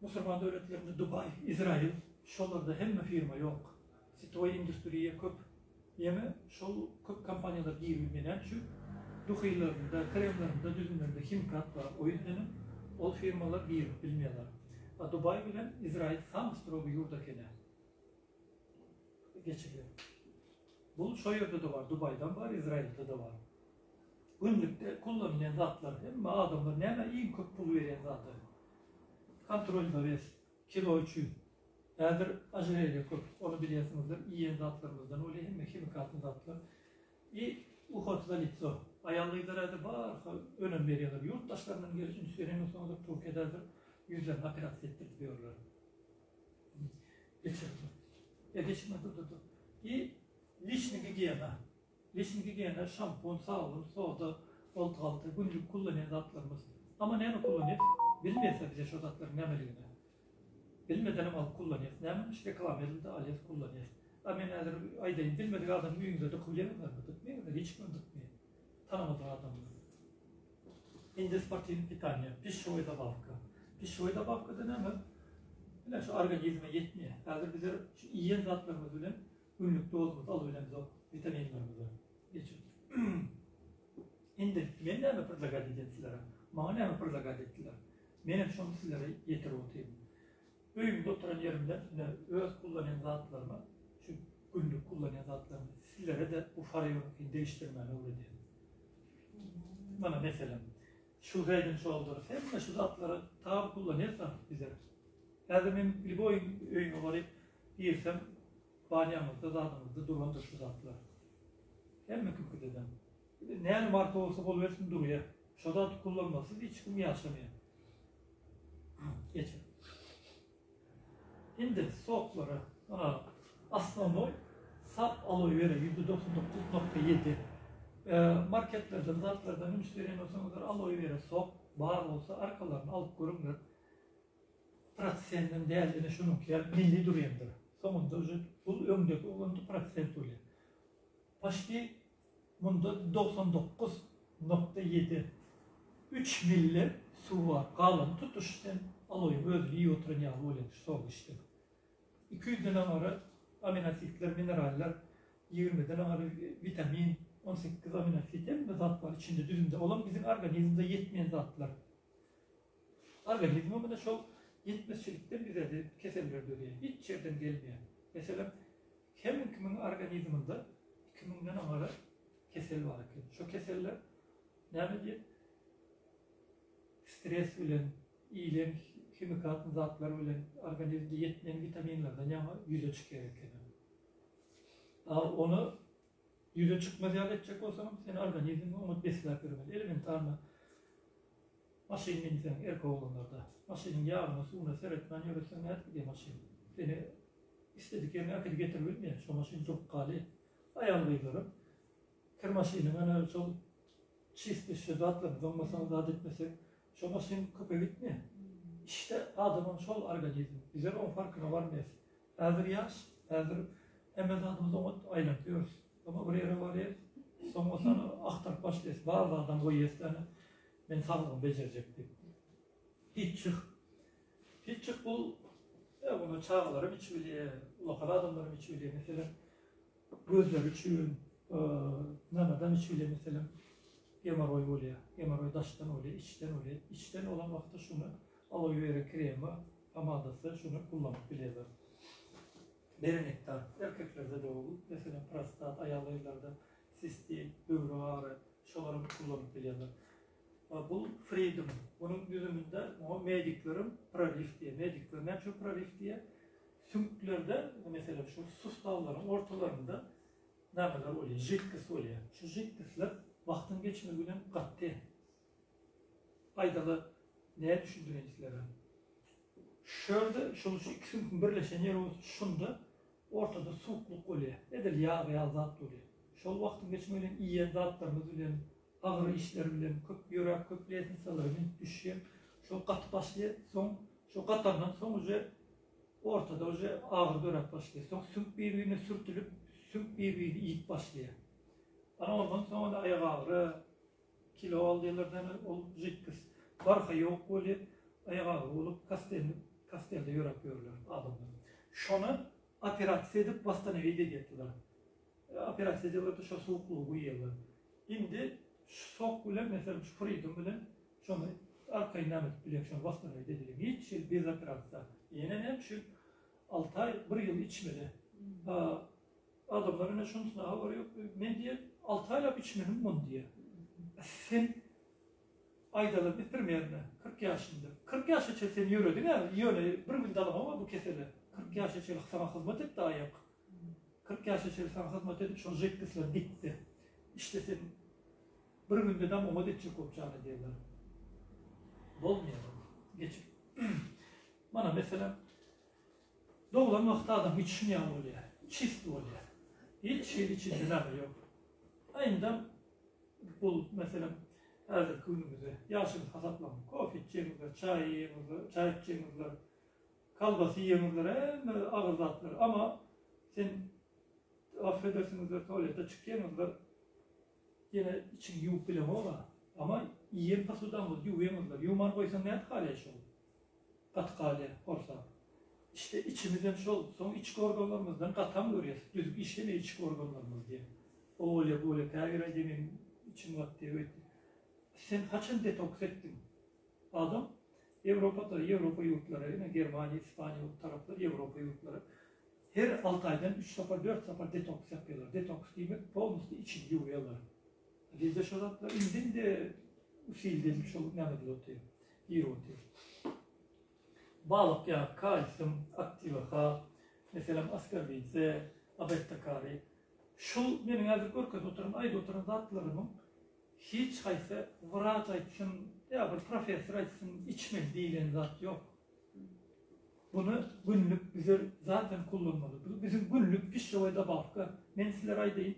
Müslüman devletlerinde Dubai, İsrail, şolarda hem firma yok. Sitoy endüstriye köp yeme, şol köp kampanyalar girilmeden şu duhiylarında, kremlerinde, düzümlerinde himkat var. O yüzden o firmalar girip bilmiyorlar. Dubai bilen İsrail samstrobu yurdakine geçiliyor. Bu şu yerde de var, Dubai'den var, İsrail'de de var. Günlükte kullanılan zatlar, hem adamlar ne iyi köp pul veren zatlar. Kontrol var, kilo ölçü. Eğer aceleye köp, onu biliyorsunuzdur, iyi zatlarımızdan, öyle hem kimikatlı zatlar. Uxotda litso. Ayarlayıcılarda var, önem veriyorlar. Yurttaşlarının gelişini sürenin sonunda Türkiye'dedir. Yüzlerine operasyon ettirtiyorlar. Geçirdi. Geçmedi. Lişni gigiyena. Lişni gigiyena, şampon, sabun, soda, oltaltı, günlük kullanan zatlarımız. Ama ne kullanıyor? Bilmiyorsa bize şu zatların ne meliğine. Bilmeden alıp kullanıyor. Ne yapmış? Reklam edildi, alet kullanıyor. Ama yani ayda bilmedik adam büyüğünde de kullanıyorlar mı? Tutmuyor, hiç mi tutmuyor? Tanımadığı adamlar. İndis partinin bir tane, pişoyda bavka. Pişoyda bavka da ne mi? Yine şu organizme yetmiyor. Yani bize şu iyi zatlarımız bilen, günlük dozumuz alıbilemiz o vitaminlerimizi. Geçin. İndi, ben ne mi pırlagat edeceğim sizlere? Bana ne mi pırlagat ettiler? Benim şunu sizlere yeter otayım. Öğümde oturan yerimden, öz kullanan zatlarıma, şu günlük kullanan zatlarımı sizlere de bu farayı değiştirmeni uğradım. Bana mesela şu gaydın şu olduğunuz hem de şu zatları tabi kullanırsan bize. Yani benim bir öğün olarak girsem banyamızda, zatımızda durandır şu zatlar. Hem mümkün dedim. Ne marka olsa bol versin duruyor. Şu zatı kullanmasız hiç kim yaşamıyor. Geçin. Şimdi soğukları astronoy sap aloe vera %99.7. Marketlerden, zatlardan müşterinin olsanızlar aloe vera soğuk bağır olsa arkalarını alıp görünür. Pratisyenlerin değerlerine şunun ki milli duruyordur. Sonunda bu öndeki olanı pratisyen oluyor. Başta bunda 99.7 3 milli su var. Kalın tutuştan aloe özlü iyi oturan yağlı oluyor. Soğuk işte. 200'den ara amino asitler, mineraller, 20'den ara vitamin, 18 amino asit hem de zat var içinde düzümde olan bizim organizmde yetmeyen zatlar. Organizmimde çok yetmezçilikten bize de keseller dönüyor. Hiç yerden gelmiyor. Mesela kimin organizminde 2000'den ara kesel var. Şu keseller ne diye? Stres bilen, iyilem, kimikal zatlar bilen organizmde yetmeyen vitaminlerden yana yüze çıkıyor. Onu yüze çıkmaz yağ edecek olsam senin organizmin onu besler görmeli. Elementarını maşinin insan erkek olanlarda maşinin yağını, suyunu seyretmen yöresen ne etkiye maşin. Seni istediklerini akıdı getirebilmeyen şu maşin çok kali. Ayağını kıyılarım. Kır maşinin hani çok çift şu zatlarını olmasanız zat etmesek şu maşin köpeği bitmiyor. İşte adamın şol organizmi. Bizler onun farkına varmayız. Hazır yaş, hazır hemen adımızda onu aylantıyoruz. Ama buraya varıyız. Sonra sana aktar başlayız. Bazı adam koyuyoruz yani. Ben sağlığım becerecektim. Hiç çık bu. Ya bunu çağlarım hiç biliyor. Lokal adamlarım hiç biliyor. Mesela gözler için, nanadan hiç biliyor mesela. Hemoroy oluyor. Hemoroy taştan oluyor, içten oluyor. İçten olan vakti şunu aloe vera kremi, pamadası şunu kullanıp biliyorlar. Derin nektar. Erkeklerde de olur. Mesela prostat, ayağlarında sisti, böbrek ağrı, şoları kullanıp biliyorlar. Bu freedom. Bunun yüzümünde o mediklerim prolif diye. Mediklerim ne çok prolif diye. Sümklerde mesela şu sus dağların ortalarında ne kadar oluyor? Jiktis oluyor. Şu jiktisler vaktin geçme bilen kattı. Faydalı neye düşündüğünüzlere. Şöyle şu ikisinin birleşen yeri şunda ortada soğukluk oluyor. Nedir yağ veya zat oluyor. Şu vaktin geçme bilen iyi zatlarımız bilen ağır işler bilen köp yörek köpleyetin salarının düşüyor. Şu kat başlıyor. Son şu katandan sonucu ortada oje ağır börek başlıyor. Son sümk birbirine sürtülüp sümk birbirini yiyip başlıyor. Ana ondan sonra da ayak ağrı, kilo aldığlardan olup jiktis. Barka yok böyle ayak ağrı olup kastelde yapıyorlar adamlar. Şunu operasyon edip hastaneye de getirdiler. Operasyon ediyorlar şu soğukluğu uyuyorlar. Şimdi soğuk bile mesela şu freedom bile şunu arkayı namet bile şunu hastaneye dediler. Hiç yıl bir operasyon. Yine ne şu 6 ay 1 yıl içmedi. Adamların şunun sınavı var yok. Ne diye 6 ayla içmedim bunu diye. Sen aydalı bitirmeyenle 40 yaşında. 40 yaş için sen yürüdün ya. Yöne bir gün dalım ama bu keseli. 40 yaş için sana hizmet etti ayak. 40 yaş için sana hizmet edip şu jektisler bitti. İşte sen bir günde de umut edecek olacağını diyorlar. Olmayalım. Geçin. Bana mesela doğulan vakti adam hiç ne oluyor? Çift oluyor. Hiç şey içinde ne yok. Aynı bu mesela her günümüzde yaşımız hasatlanmış. Kofi içeceğimizler, çay yiyemizler, çay içeceğimizler, kalbası yiyemizler, hem ağır zatlar. Ama sen affedersiniz de tuvalete çıkayemizler, yine için yuvuk bile ola. Ama yiyen pasudan mı yuvuyemizler. Yuman koysan ne et hale şu? Kat hale, korsa. İşte içimizden son iç organlarımızdan katan görüyoruz. Düzgün işleme iç organlarımız diye. Öyle böyle tağir edemin için var diye. Sen kaçın detoks ettin? Adam Avrupa'da, Avrupa yurtları, yani Germanya, İspanya tarafları, Avrupa yurtları her 6 aydan 3 sefer, 4 sefer detoks yapıyorlar. Detoks demek bonuslu için yuvuyorlar. Bizde şu zatlar indin de usil demiş olup ne yapıyor? İyi oluyor. Balık ya, kalsiyum, aktiva, mesela askarbize, abettakari. Şu benim hazır korkaz oturan, ayda oturan zatlarımın hiç hayse vraç açsın, ya bir profesör açsın, içmez değilen zat yok. Bunu günlük bize zaten kullanmalı. Bizim günlük bir şovayda bakka. Men sizler aydayın.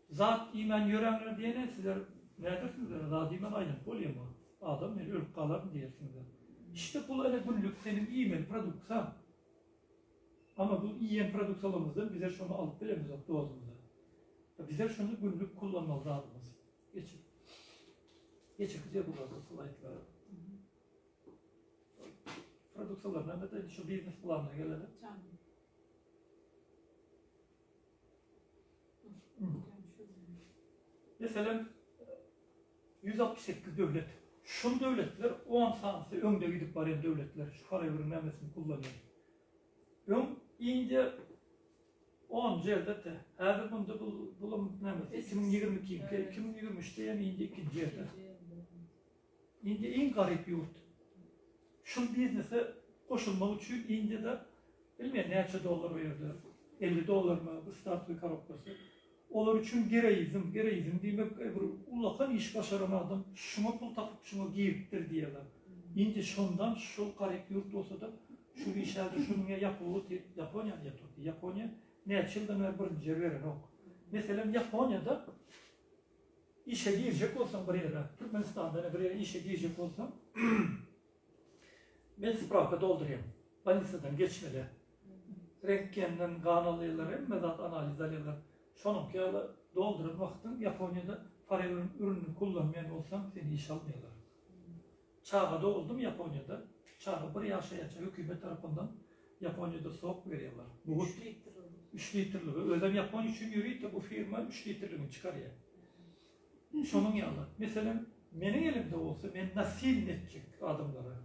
Zat iman görenler diyene sizler ne edersiniz? Zat iman aydan oluyor mu? Adam ne ölüp kalır mı diyersiniz? İşte bu öyle günlük senin iman produksan. Ama bu iyi produksiyonumuzda bize şunu alıp bilemiz o dozumuza. Bize şunu günlük kullanmalı zatımız. Geçin. Geçin diye burada slaytlara. Produksiyonlarına da şu business planına gelelim. Mesela 168 devlet. Şu devletler 10 saniyesi önde gidip barayan devletler. Şu para ürünlemesini kullanıyor. Ön ince 10 yerde de. Her bunda bulum nemesi. 2022, 2023'te yani ince ikinci yerde. İnce en garip yurt. Şu biznese koşulmak için ince de bilmeyen neçe dolar verdiler. 50 dolar mı? Bu start ve karokması. Onlar için gereizm demek Allah'ın iş başaramadım. Şuna pul takıp şuna giyiptir diyorlar. İnce şundan şu garip yurt olsa da şu işlerde şunu Japonya'da yaptı. Japonya ne açıldan ve birinci yer veren ok. Mesela Japonya'da işe girecek olsam bir yere, Türkmenistan'da bir yere işe girecek olsam ben spravka doldurayım. Balisadan geçmeli. Röntgenden kan alıyorlar, mezat analiz alıyorlar. Şunun ki doldurun vaktin Japonya'da para ürünü kullanmayan olsam seni iş almıyorlar. Çağda oldum Japonya'da. Çağda bir yaşayacak hükümet tarafından Japonya'da soğuk veriyorlar. 3 litrelik. Özlem Japonya için yürüyüp de bu firma 3 litrelik çıkarıyor. Şunun yanı. Mesela benim elimde olsa ben nasil edecek adamlara.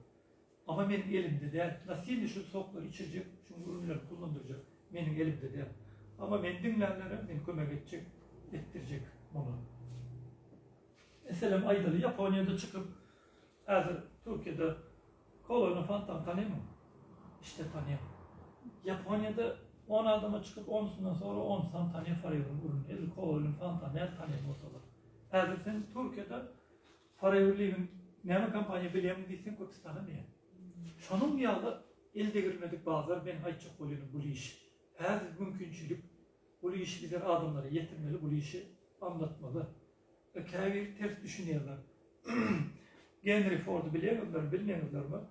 Ama benim elimde değil. Nasil şu soğukları içecek, şu ürünleri kullandıracak. Benim elimde değil. Ama ben dinleyenlere beni kömek edecek, ettirecek bunu. Mesela aydalı Japonya'da çıkıp hazır Türkiye'de kolonu fantan tanıyor mu? İşte tanıyor. Japonya'da 10 adama çıkıp 10'sundan sonra 10 san tanıyor farayırın ürünü. Kolonu fantan ne tanıyor olsalar. Hazır sen Türkiye'de farayırlıyım neme kampanya bileyim değilsin Kürtistan'a niye? Şunun yağda elde girmedik bazıları ben hayçak oluyorum bu iş. Her mümkünçülük bu işi bize adımları yetirmeli, bu işi anlatmalı. Kavir ters düşünüyorlar. Henry Ford'u bilmiyorlar mı?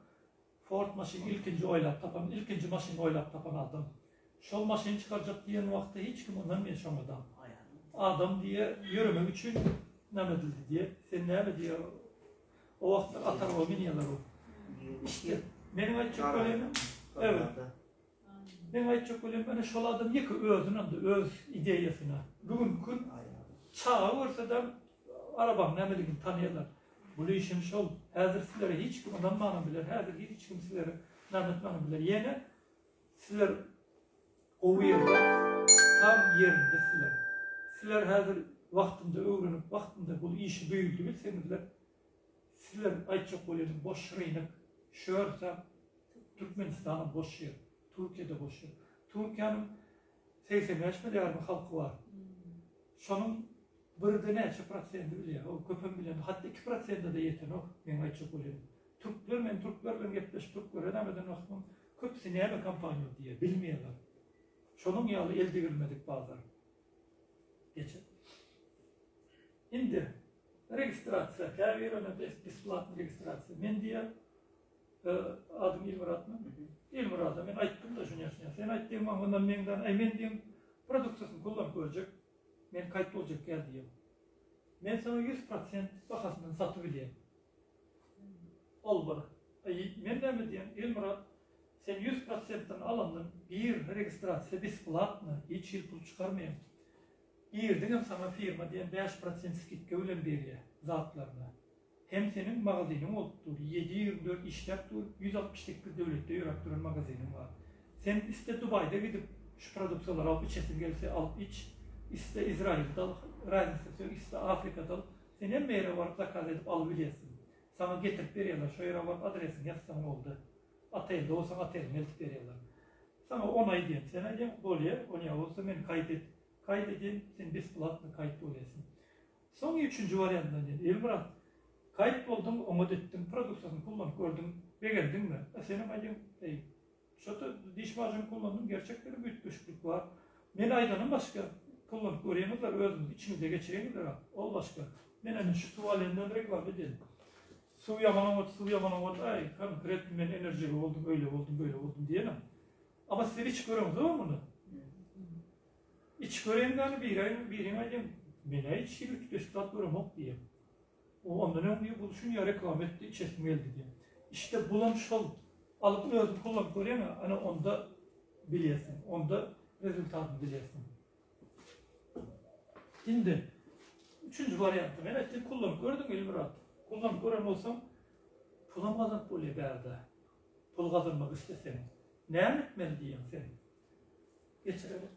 Ford maşini ilkinci maşini oylap tapan adam. Şol maşini çıkaracak diyen vakti hiç kim ondan yaşamadı. Adam diye yürümek için ne edildi diye. Sen ne mi diye o vakti atar o biniyorlar o. İşte benim açık öyle. Evet. Ben aytacak olayım, bana şol adam yıkı öz ideyasına. Bugün çağı varsa da arabam nemeligini tanıyorlar. Bu işin şol, hazır sizlere hiç kim adam bana bilir, hazır hiç kim sizlere namet bana bilir. Yine sizler o yerde, tam yerinde sizler. Sizler hazır vaktinde öğrenip, vaktinde bu işi büyüdü bilsenizler. Sizler aytacak olayım, boş şırayınık, şörsem Türkmenistan'ın boş yer. Türkiye'de boşu. Türkiye'nin 85 milyar halkı var. Şunun bir de neçe prosenti biliyor. O köpün biliyor. Hatta 2% de yeten o. Ben ayçak olayım. Türklerle getiriş Türkler edemeden vaktim köpüsü neye bir kampanya diye bilmiyorlar. Şunun yağlı elde girmedik bazıları. Geçin. Şimdi registrasyon. Her bir önemli isplatlı registrasyon. Ben diye adım İlmurat mı? İlmurat'a ben ayttım da şunu yaşına. Sen ayttığım anından menden, men diyeyim, produksiyonu kullanıp görecek. Men kayıtlı olacak gel diyeyim. Men sana 100% bakasından satıbileyim. Ol bana. Men de mi diyeyim, İlmurat, sen 100%'den alandın, bir registrasyon bisplat mı? Hiç yıl pul çıkarmayayım. Bir dedim sana firma diyeyim, 5% skit gövlen veriyor zatlarına. Hem senin magazinin oldu, 7-24 işler dur, 168 devlette yönettirilen magazinin var. Sen iste Dubai'de gidip şu prodüksiyoları alıp içesin gelse alıp iç, iste İsrail'de al, iste Afrika'da al, sen hem yere varıp zakaz edip alabiliyorsun. Sana getirip veriyorlar, şu yere varıp adresini yazsan oldu. Atay'da olsan Atay'da eltip veriyorlar. Sana 10 ay diyeyim, sen diyeyim, bolye, 10 ay olsa beni kaydedeyim, sen bisplatla kayıtlı oluyorsun. Son 3. variantından diyeyim, İlmurat. Kayıt oldum, umut ettim, prodüksiyonu kullanıp gördüm, beğendin mi? Senin acım, Şota diş macunu kullandım, gerçekten büyük güçlük var. Men aydanın başka kullanıp görüyenler özümüz içimizde geçirenler o başka. Men hani şu tuvalenden reklam edelim. Su yaman oldu, ay konkret ben enerjili oldum, öyle oldum, böyle oldum diyemem. Ama size hiç göremez o bunu. İç göreyimden bir ay diyeyim, ben hiç bir teşkilat göremem diye. O ondan önce buluşun ya reklam etti, içesim geldi diye. İşte bulamış ol, alıp özüm kullanıp göreyemem, hani onda biliyorsun, onda rezultatını biliyorsun. Şimdi, üçüncü varyantı, ben ettim kullanıp gördüm elimi rahat. Kullanıp gören olsam, pulum kazanıp böyle bir yerde. Pul kazanmak istesem, ne etmeli diyeyim sen? Geçirelim.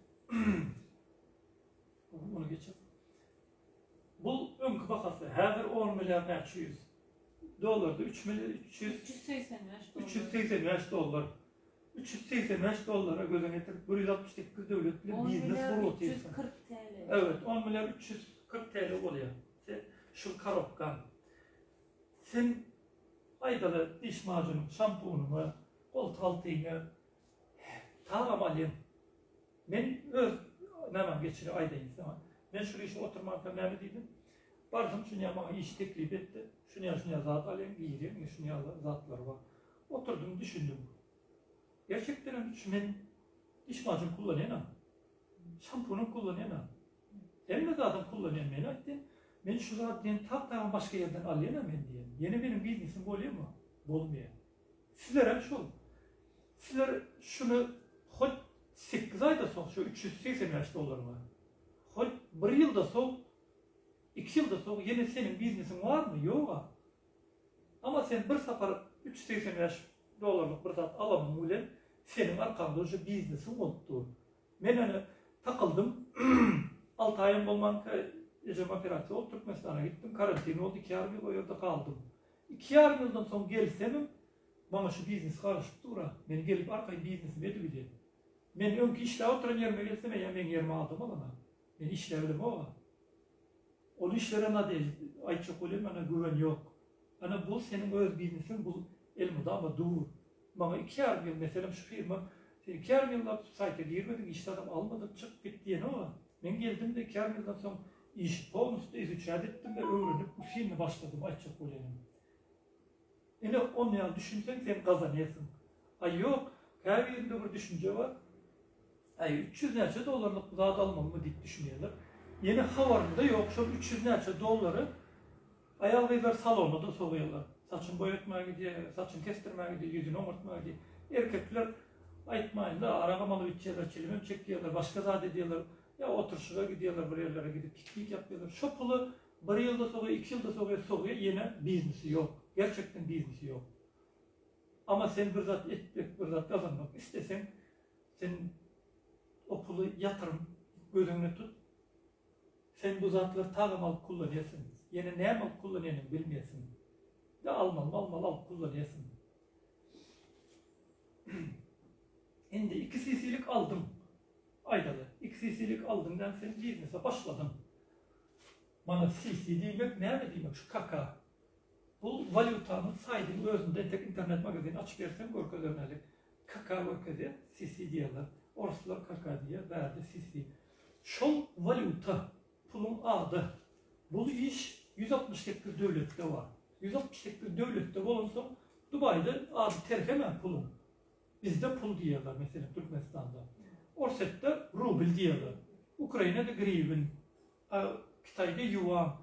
Bunu geçelim. Bu önkü bakası, her 10 milyar 500 dolarda 3 milyar 385 dolar. 385 dolara göze getirip 168 devletli biznes kurulu. 340 TL. Evet, 10 milyar 340 TL oluyor. Şu karokkan. Sen aydalı diş macunu, şampuanumu, koltaltığını tamam alayım. Ben nemem geçiriyor ayda insan. Ben şuraya işte oturmakta memnuniydim. Vardım şunya bana iş teklif etti. Şunya zat alayım, giyireyim, şunya zatlar var. Oturdum, düşündüm. Gerçekten ben diş macunu kullanıyorum. Şampuanı kullanıyorum. Hem de zaten kullanıyorum ben. Ben şu zaten tak başka yerden alıyorum ben diye. Yeni benim biznesim oluyor mu? Olmuyor. Sizlere şu. Sizler şunu 8 ayda sok, şu 385 dolar var. 1 yılda sok, 2 yılda sok, yine senin biznesin var mı? Yok. Ama sen bir sefer 385 dolarlık bir zat alamam öyle, senin arkanda şu biznesin oldu. Ben hani takıldım, 6 ayım olmanka ecem operasyon oldu, Türkmenistan'a gittim, karantina oldu, 2 yarım yıl o yerde kaldım. 2 yarım yıldan sonra gelsem, bana şu biznes karışıp dura. Ben gelip arkayı biznesimi edebilirim. Ben önkü işler oturan yerime gelsem, ben yerime aldım alana. Ben işlerdim o. Onun işlerine değil, ay çok olayım, bana güven yok. Hani bu senin öz biznesin, bu elmada ama dur. Bana 2 yarım yıl mesela şu firma, 2 yarım yılda sayta girmedim, işte adam almadım, çık bit diye ne o? Ben geldim de 2 yarım yıldan sonra iş bonus'ta izüçad ettim ve öğrenip bu filmle başladım, ay çok olayım. Yani onu yani düşünsen sen kazanıyorsun. Ay yok, her yerinde bir düşünce var. Ay 300 nerçe dolarlık daha da almam mı diye düşünüyorlar. Yeni havarında yok, şu 300 nerçe doları ayağıyla salona da soruyorlar. Saçını boyatmaya gidiyor, saçını kestirmeye gidiyor, yüzünü omurtmaya gidiyor. Erkekler ayıtmayın da aragamalı bitçiyorlar, çelimim çekiyorlar, başka zat ediyorlar. Ya otur şuraya gidiyorlar, buraya yerlere gidip piknik yapıyorlar. Şu pulu 1 yılda soruyor, 2 yılda soruyor, yine biznesi yok. Gerçekten biznesi yok. Ama sen bir zat etmek, bir zat kazanmak istesen, sen o pulu yatırım, gözünü tut. Sen bu zatları tağım alıp kullanıyorsun. Yine ne alıp kullanıyorsun bilmiyorsun. Ya almalı alıp kullanıyorsun. Şimdi 2 cc'lik aldım. Aydalı. 2 cc'lik aldım. Ben senin biznese başladım. Bana cc demek, ne demek şu kaka. Bu valutanın saydım özünde tek internet magazini açıp versem görkez örnelik. Kaka görkezi, cc diyorlar. Orasılar kaka diye verdi cc. Şu valuta, pulun adı. Bu iş 168 devlette var. 168 devlette olursa Dubai'de adı terhemen pulun. Bizde pul diyorlar mesela Türkmenistan'da. Orsette ruble diyorlar. Ukrayna'da grivin. Kitay'da yuan.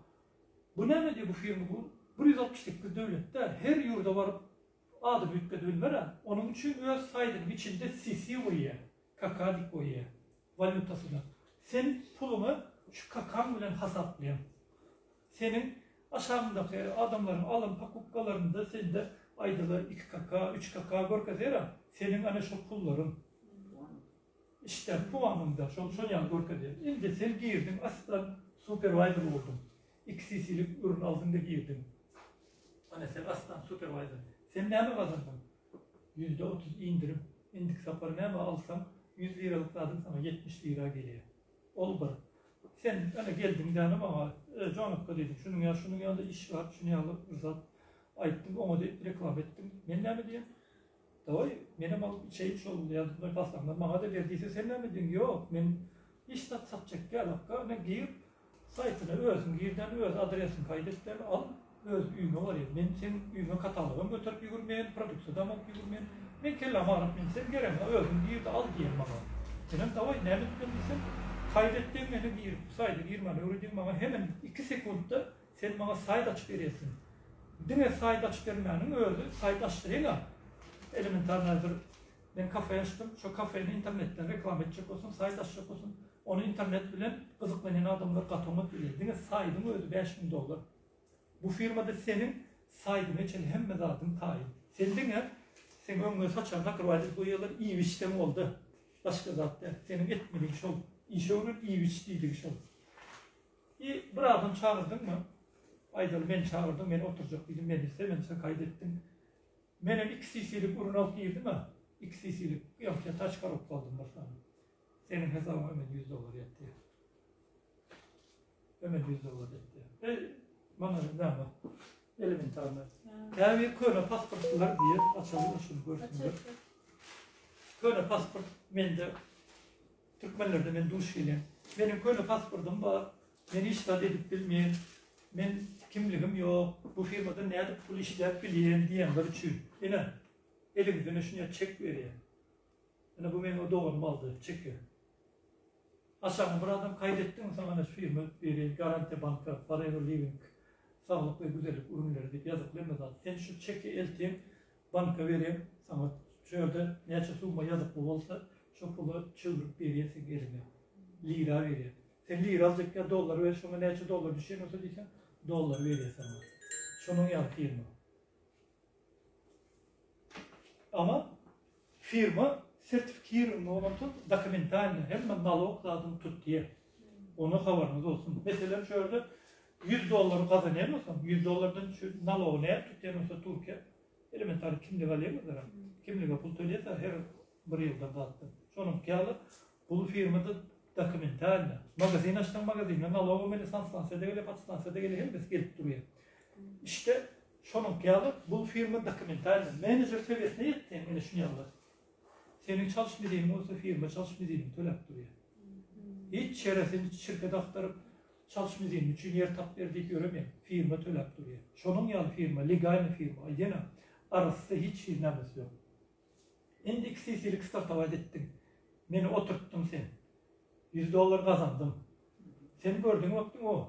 Bu ne diyor bu firma bu? 168 devlette her yurda var adı büyük ödülmere. Onun için öz saydığın içinde cc koyuyor. Kakadik koyuyor. Valutasını. Sen pulunu şu kakan ile hesaplayan. Senin aşağındaki adamların alım pakupkalarında sen de aydalar 2 kaka, 3 kaka görkezera. Senin hani şu pulların işte puanında şu yan görkezera. İnce sen girdin aslan supervisor oldun. 2 cc'lik ürün aldın da girdin. Hani sen aslan supervisor. Sen ne mi kazandın? %30 indirim. İndik saparı ne mi alsam 100 liralık aldın sana 70 lira geliyor. Oldu. Sen hani geldin canım ama Canık'a dedim şunun yanında iş var, şunu yanında rızat ayıttım, ona da reklam ettim. Ben ne mi diyeyim? Davay, benim alıp şey oldu ya, baslamda bana da verdiyse sen ne dedin? Yok, ben iş satacak gel hakka, ne gir, saytına özün, girden öz adresin kaydetler al, öz üyüme var ya, ben senin üyüme katalogum götürüp yürümeyen, prodüksiyondan alıp yürümeyen, ben kellem ağrıp ben sen gerek, özün gir de al diyen bana. Senin davay ne etmediysen, kaydettiğin beni gir, saydı girmeni, öğrettiğin bana hemen 2 sekundda sen bana sayt açıp veriyorsun. Dine sayt açıp vermeyenin özü, sayt açtırayım ya. Elementar nedir? Ben kafe açtım, şu kafenin internetten reklam edecek olsun, sayt açacak olsun. Onu internet bilen kızıklayan adamlar katılmak bilir. Dine saydım ödü $5.000. Bu firmada senin saydığın için hem mezadın tayin. Sen dine, sen ömrü saçarına kırvaydık bu yıllar iyi bir işlem oldu. Başka zaten senin etmediğin şey oldu. İşe olur, iyi bir işleydiğin şey oldu. Bir adam çağırdın mı? Aydalı ben çağırdım, beni oturacak dedim, ben ise kaydettim. Benim 2 cc'lik ürün alıp girdi mi? 2 cc'lik yok ya taş karop kaldım sana. Senin hesabın hemen $100 yetti. Hemen $100 yetti. Bana ne ama? Elementarlar. Yani köne pasportlar diye açalım şunu görsünler. Köne pasport, ben de Türkmenlerde ben duş ile. Benim köne pasportum var. Beni iştahat edip bilmeyen, ben kimliğim yok, bu firmada nerede pul işler bileyen diyenler için. Yine elimizden şuna çek veriyor. Yani bu benim o doğum aldı, çekiyor. Aşağıda bir adam kaydettin sana şu firma veriyor, Garanti Banka, Forever Living, sağlık ve güzellik ürünleri deyip yazıklarına da. Sen şu çeki elteyim, banka vereyim, sana şöyle neyse summa yazık bu olsa, şu pulu çıldırıp veriyor sen eline. Lira veriyor. Sen lira alacak ya dolar ver, şuna neyse dolar düşen olsa diysen, dolar veriyor sana. Şunun yan firma. Ama firma sertifikirını olan tut, dokumentalini hemen nalog adını tut diye. Onu haberiniz olsun. Mesela şöyle $100 kazanıyor musun? $100'dan şu nalogu ne tutuyor olsa Türkiye elementar kimlik alıyor mu? Kimlik pul tölyese her bir yılda dağıttım. Şunun kâlı bu firmada dokumentalini. Magazin açtan magazinle nalogu beni sanstansiyada gele, patstansiyada gele helbet gelip duruyor. İşte şunun kâlı bu firma dokumentalini. Menajer seviyesine yettiğin beni şunu yallar. Senin çalışmadığın olsa firma çalışmadığın tölep duruyor. Hiç şerefini şirket aktarıp çalışmadığın için yer tap verdiği göremiyorum. Firma tölep duruyor. Şunun yalı firma, legal firma. Yine arasında hiç firmamız yok. Şimdi 2 cc'lik startup ettin. Beni oturttun sen. $100 kazandım. Seni gördüğün vaktin o.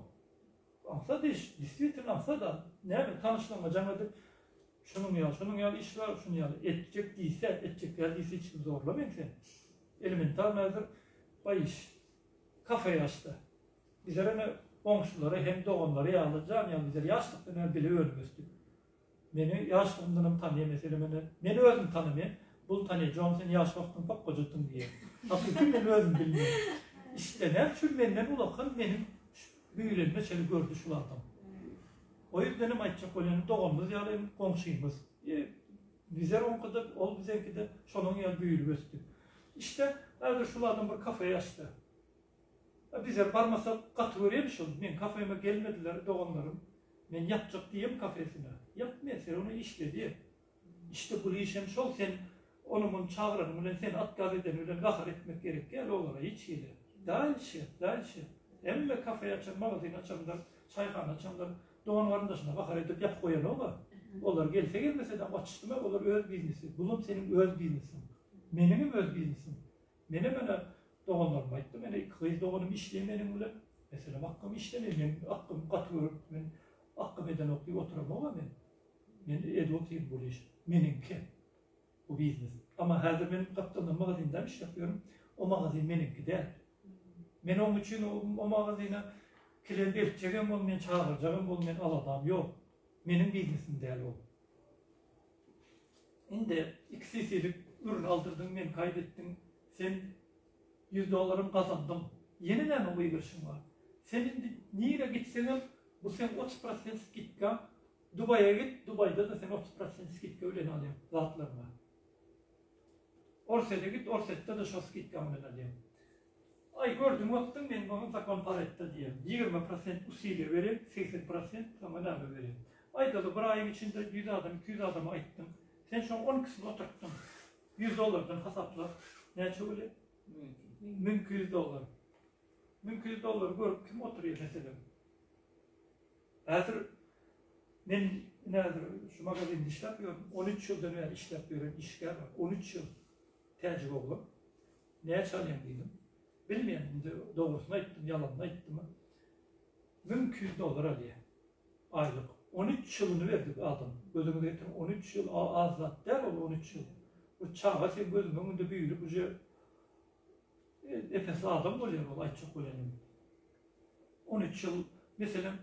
Alsa da iş, distributor alsa da ne yapayım tanıştığıma canladık. Şunun ya iş var, şunun ya edecek değilse hiç zorlamayın sen. Elementar nedir? Bay iş. Kafayı açtı. Bizlere ne komşuları hem de onları yağlayacağım ya bizler yaşlıktan bile ölmüştük. Beni yaşlığımdan tanıyor mesela beni özüm tanımıyor. Bunu tanıyacağım seni yaş vaktin bak kocattın diye. Hakikaten beni özüm bilmiyor. İşte ne çünkü benden ulakan benim büyülenme seni gördü şu adam. O yüzden aytacak olan doğumuz ya komşuyumuz. Bizler on kadar ol bizimki de şunun ya büyülü östü. İşte nerede şu adam bir kafayı açtı. Bizler parmasa katı öğrenmiş oldu. Ben kafayıma gelmediler doğumlarım. Ben yapacak diyeyim kafesine. Yapmıyor sen onu işle diye. İşte bu işlemiş ol sen onun çağıranı sen at gazeten öyle kahır etmek gerek. Gel oğlara hiç iyi. Daha işi. Hem kafayı açan, magazin açanlar, çaykhane açanlar, doğanların dışına bakar edip yap koyan ola. Onlar gelse gelmese de açıştırmak olur öz biznesi. Bunun senin öz biznesin. Benim öz biznesim. Benim öyle doğanlarım ayttım. Yani kıyız doğanım işleyemeyelim bile. Mesela hakkımı işlemeyelim. Hakkımı katıyorum. Ben hakkım eden okuyup oturamam ama ben. Ben edotayım bu iş. Benimki. Bu biznes. Ama her zaman benim kaptanım magazinden iş yapıyorum. O magazin benimki değil. Ben onun için o magazine klient edeceğim olmayan çağıracağım olmayan aladam yok. Benim biznesim değil o. Şimdi 2 cc'lik ürün aldırdın, ben kaydettim. Sen $100 kazandım. Yeniden o uygurşun var. Senin niye gitsen bu sen 30% skitka. Dubai'ye git, Dubai'de de sen 30% skitka öyle alayım. Rahatlarına. Orset'e git, Orset'te de şu skitka öyle alayım. Ay gördüm vaktin ben bana zakon parette diye. 20% usulü vereyim, 80% ama ne vereyim. Ayda da bir ayın içinde 100 adam, 200 adama ayttım. Sen şu an 12'sini oturttun. $100'dan hesapla. Ne çöyle? Mümkün $100. Mümkün $100 görüp kim oturuyor mesela? Hazır ben nedir şu magazinde iş yapıyorum. 13 yıldan beri iş yapıyorum. İşgal var. 13 yıl tecrübe oldu. Neye çalayım dedim. Bilmeyen doğrusuna gittim, yalanına gittim. Mümkün $100 alıyor. Aylık. 13 yılını verdik adam. Gözümü getirin 13 yıl azat der o 13 yıl. Bu çağa sen gözümün önünde büyülüp ucu efes adam oluyor o ay çok oluyor. 13 yıl mesela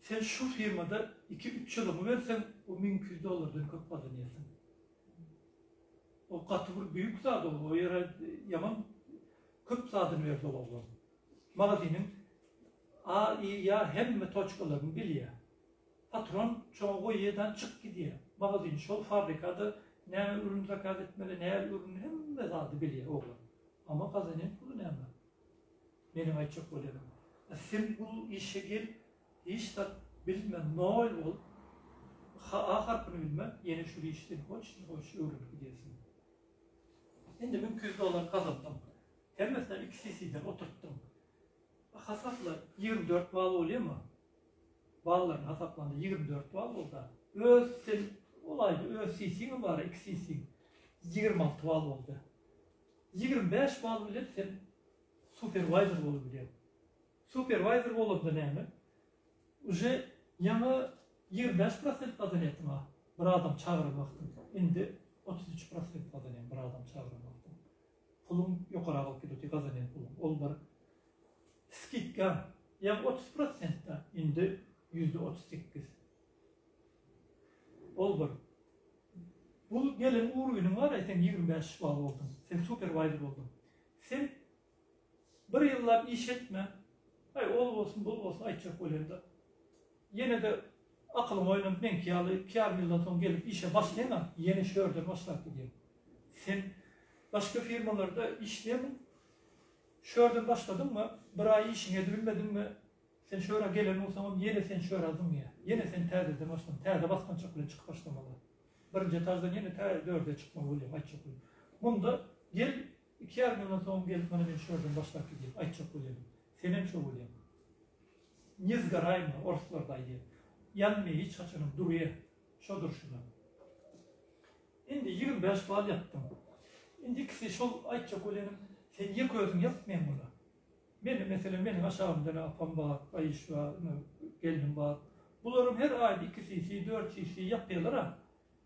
sen şu firmada 2-3 yılımı versen o $100'dan çok kazanıyorsun. O katı büyük zat o yere yaman 40 saatini verdi oğlum. Magazinin A, I, ya hem toçkalarını biliyor. Patron çoğu yerden çık gidiyor. Magazin şu fabrikada ne ürün zakat etmeli, ne ürün hem de zaten biliyor oğlum. Ama kazanın pulu ne ama? Benim ay çok oluyor. Sen bu işe gel, hiç de bilmem ne ol. Harpını bilmem, yeni şu işten hoş ürün gidiyorsun. Şimdi $100 kazandım. Hem mesela XCC'den oturttum. Hesapla 24 bağlı oluyor mu? Bağların hesaplandı 24 bağlı oldu. Sen olaydı, CC'nin var, XCC'nin 26 bağlı oldu. 25 bağlı bile sen supervisor olabiliyor. Supervisor olabilir ne mi? Uje yana 25% kazanıyordum ha. Bir adam çağırmaktım. Şimdi 33% kazanıyorum bir adam çağırmaktım. Pulum yukarı alıp gidiyor kazanıyorum pulum. Olbar. Skitken yani 30%'da indi %38. Olbar. Bu gelen uğruyunun var ya sen 25 bağlı oldun. Sen supervisor oldun. Sen bir yıllar iş etme. Hayır ol olsun bol olsun ayçak olayında. Yine de aklım oynam ben ki yalı PR yıldan sonra gelip işe başlayamam. Yeni şöyle başlar gidiyor. Sen başka firmalarda işleyemem. Şöyle başladın mı? Bir ay işine edilmedin mi? Sen şöyle gelen olsam yine sen şöyle aldın ya. Yine sen terde başladın. Terde basman çakılı çık başlamalı. Birinci tarzdan yine terde dörde çıkma oluyor. Ayçak oluyor. Bunda gel 2 yıldan sonra gelip bana ben şöyle başlar gidiyor. Ayçak oluyor. Senin çok oluyor. Nizgarayma ortalardaydı. Yanmaya hiç açınım duruyor. Şodur şuna. Şimdi 25 bal yaptım. Şimdi ikisi şol aytacak olanım. Sen yek özün yapmayın bunu. Benim aşağımda ne yapam var, ayış var, gelinim var. Bunların her ayda 2 cc, 4 cc yapıyorlar ha.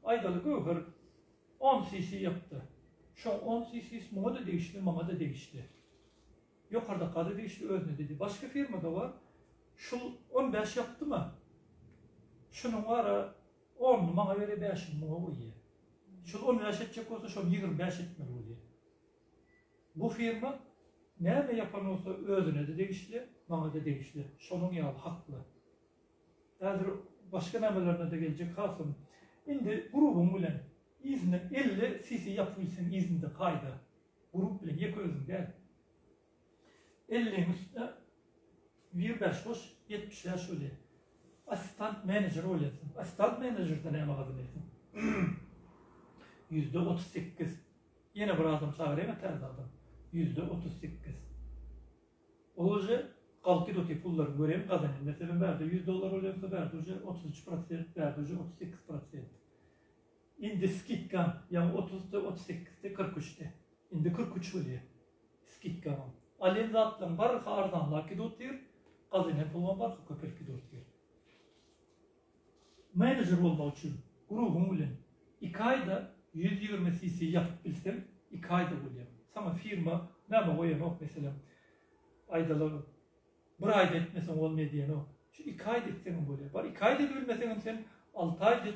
Aydalık öğür 10 cc yaptı. Şu 10 cc bana da değişti, bana da değişti. Yukarıda kadı değişti, özne dedi. Başka firmada var. Şu 15 yaptı mı? Şunun var 10 bana verir 5'in bana uyuyor. Şu 15 edecek olsa şu 25 etmeli oluyor. Bu firma nerede yapan olsa özüne de değişti, bana da değişti. Şunun yalı haklı. Yani başka nemelerine de gelecek kalsın. Şimdi grubun bile izni 50 cc yapılsın izninde kayda. Grup bile yek özün değil. 50'in üstüne 25 boş 70'ler şöyle. Asistant manager oluyorsun. Asistant manager'da ne makadınıyorsun? %38. Yine bir adam çağırayım terzi adam. %38. Olunca kalkıt o tip pulları göreyim kazanayım. Mesela verdi $100 oluyorsa verdi hoca 33%, verdi hoca 38%. Şimdi skitkan yani 30'da 38'de 43'te. Şimdi 43 oluyor. Skitkan. Alem zatlan var ardanlar ki dotuyor. Kazanayım pulman var köpek ki dotuyor. Manager olmak için grubum bilen 2 ayda 120 cc yapıp bilsem 2 ayda oluyor. Sana firma ne mi koyan o mesela aydaları bir ayda etmesen olmuyor diyen o. Şu 2 ayda etsen böyle. Var 2 ayda bilmesen sen 6 ayda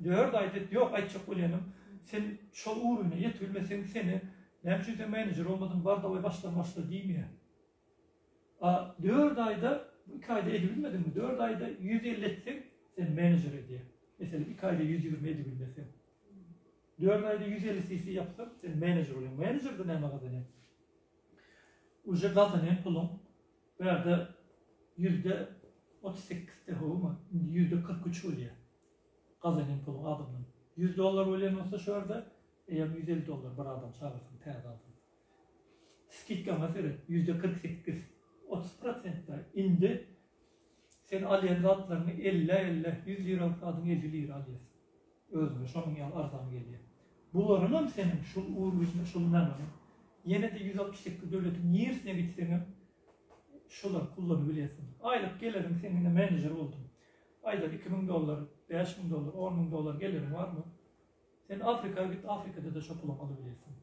4 ayda yok ay çok oluyanım. Sen şu uğruna yetilmesen seni ne için manager olmadın var da başla değil mi ya? 4 ayda 2 ayda edebilmedin mi? 4 ayda 150 etsen sen manager ediyor. Mesela 2 ayda 120 edebilmesen. 4 ayda 150 cc yapsan sen manager oluyorsun. Manager da ne kazanıyor? Uca kazanıyor pulun. Böyle %38'de olma. %43 oluyor. Kazanıyor pulun adamın. $100 ölen olsa şu arada $150 bir adam çağırsın, teyze adam. Skidka mesela %48, 30% da indi. Sen alyen zatlarını 50, 100 lira kadın 50 lira alıyorsun. Özgür, şunun yan arzam geliyor. Bularına mı senin, şu uğur yüzüne, şundan mı? Yine de 168 devletin yerisine gitsenin, şular kullanabiliyorsun. Aylık gelirim seninle menajer oldum. Ayda $2.000, $5.000, $10.000 gelirim var mı? Sen Afrika'ya git, Afrika'da da şopulam alabiliyorsun.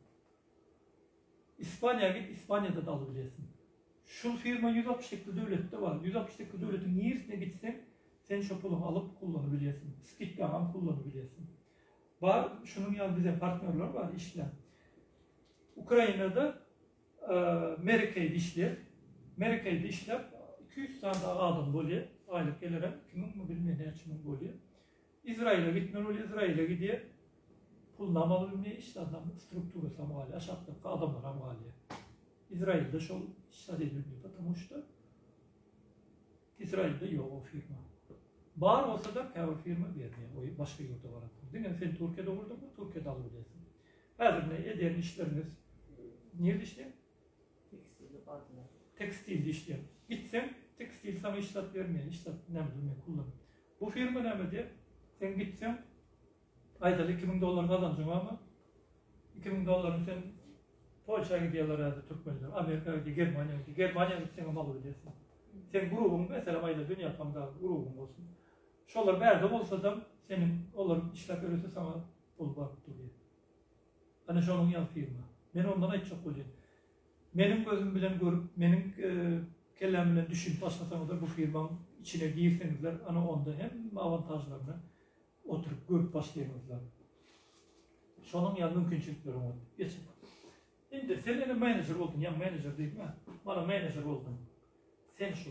İspanya'ya git, İspanya'da da alabiliyorsun. Şu firma 168 devlette var. 168 devletin yerisine gitsen sen şopulam alıp kullanabiliyorsun. Skidga'dan kullanabiliyorsun. Var, şunun yanında bize partnerler var işler. Ukrayna'da Amerika'yı işler. Amerika'yı işler. 200 tane daha adam oluyor. Aylık gelirim. Kimin mi bilmiyorum ne açımın oluyor. İsrail'e gitmen oluyor. İsrail'e gidiyor. Pulnamalı bilmiyor. İşte adam struktürü samali. Aşağıdaki adamlar amali. İsrail'de şu işler edilmiyor. Потому что İsrail'de yok o firma. Var olsa da o firma vermiyor. O başka yurda var. Değil mi? Sen Türkiye'de vurdun mu? Türkiye'de alabilirsin. Her ne eder işleriniz. Nerede işliyor? Tekstilde işliyor. Gitsen tekstil sana işlet vermiyor. İşlet ne bileyim kullanın. Bu firma ne mi diye? Sen gitsen ayda $2.000 kazanacaksın ama $2.000'ın sen Polşa'ya gidiyorlar herhalde Türkmenler, Amerika'ya gidiyor, Germanya'ya gidiyor. Germanya'ya gitsen alabilirsin. Sen grubun mesela ayda dünya kanında grubun olsun. Şolar berdim olsa da senin onların işler görürse sana bul bakıp duruyor. Hani şunun yan firma. Ben ondan hiç çok oluyor. Benim gözüm bilen görüp, benim kellem bilen düşünüp başlasanız da bu firmanın içine girsenizler, ana onda hem avantajlarını oturup görüp başlayınızlar. Şunun yan mümkünçülükleri var. Geçin. Şimdi sen manager oldun, ya manager değil mi? Bana manager oldun. Sen şu,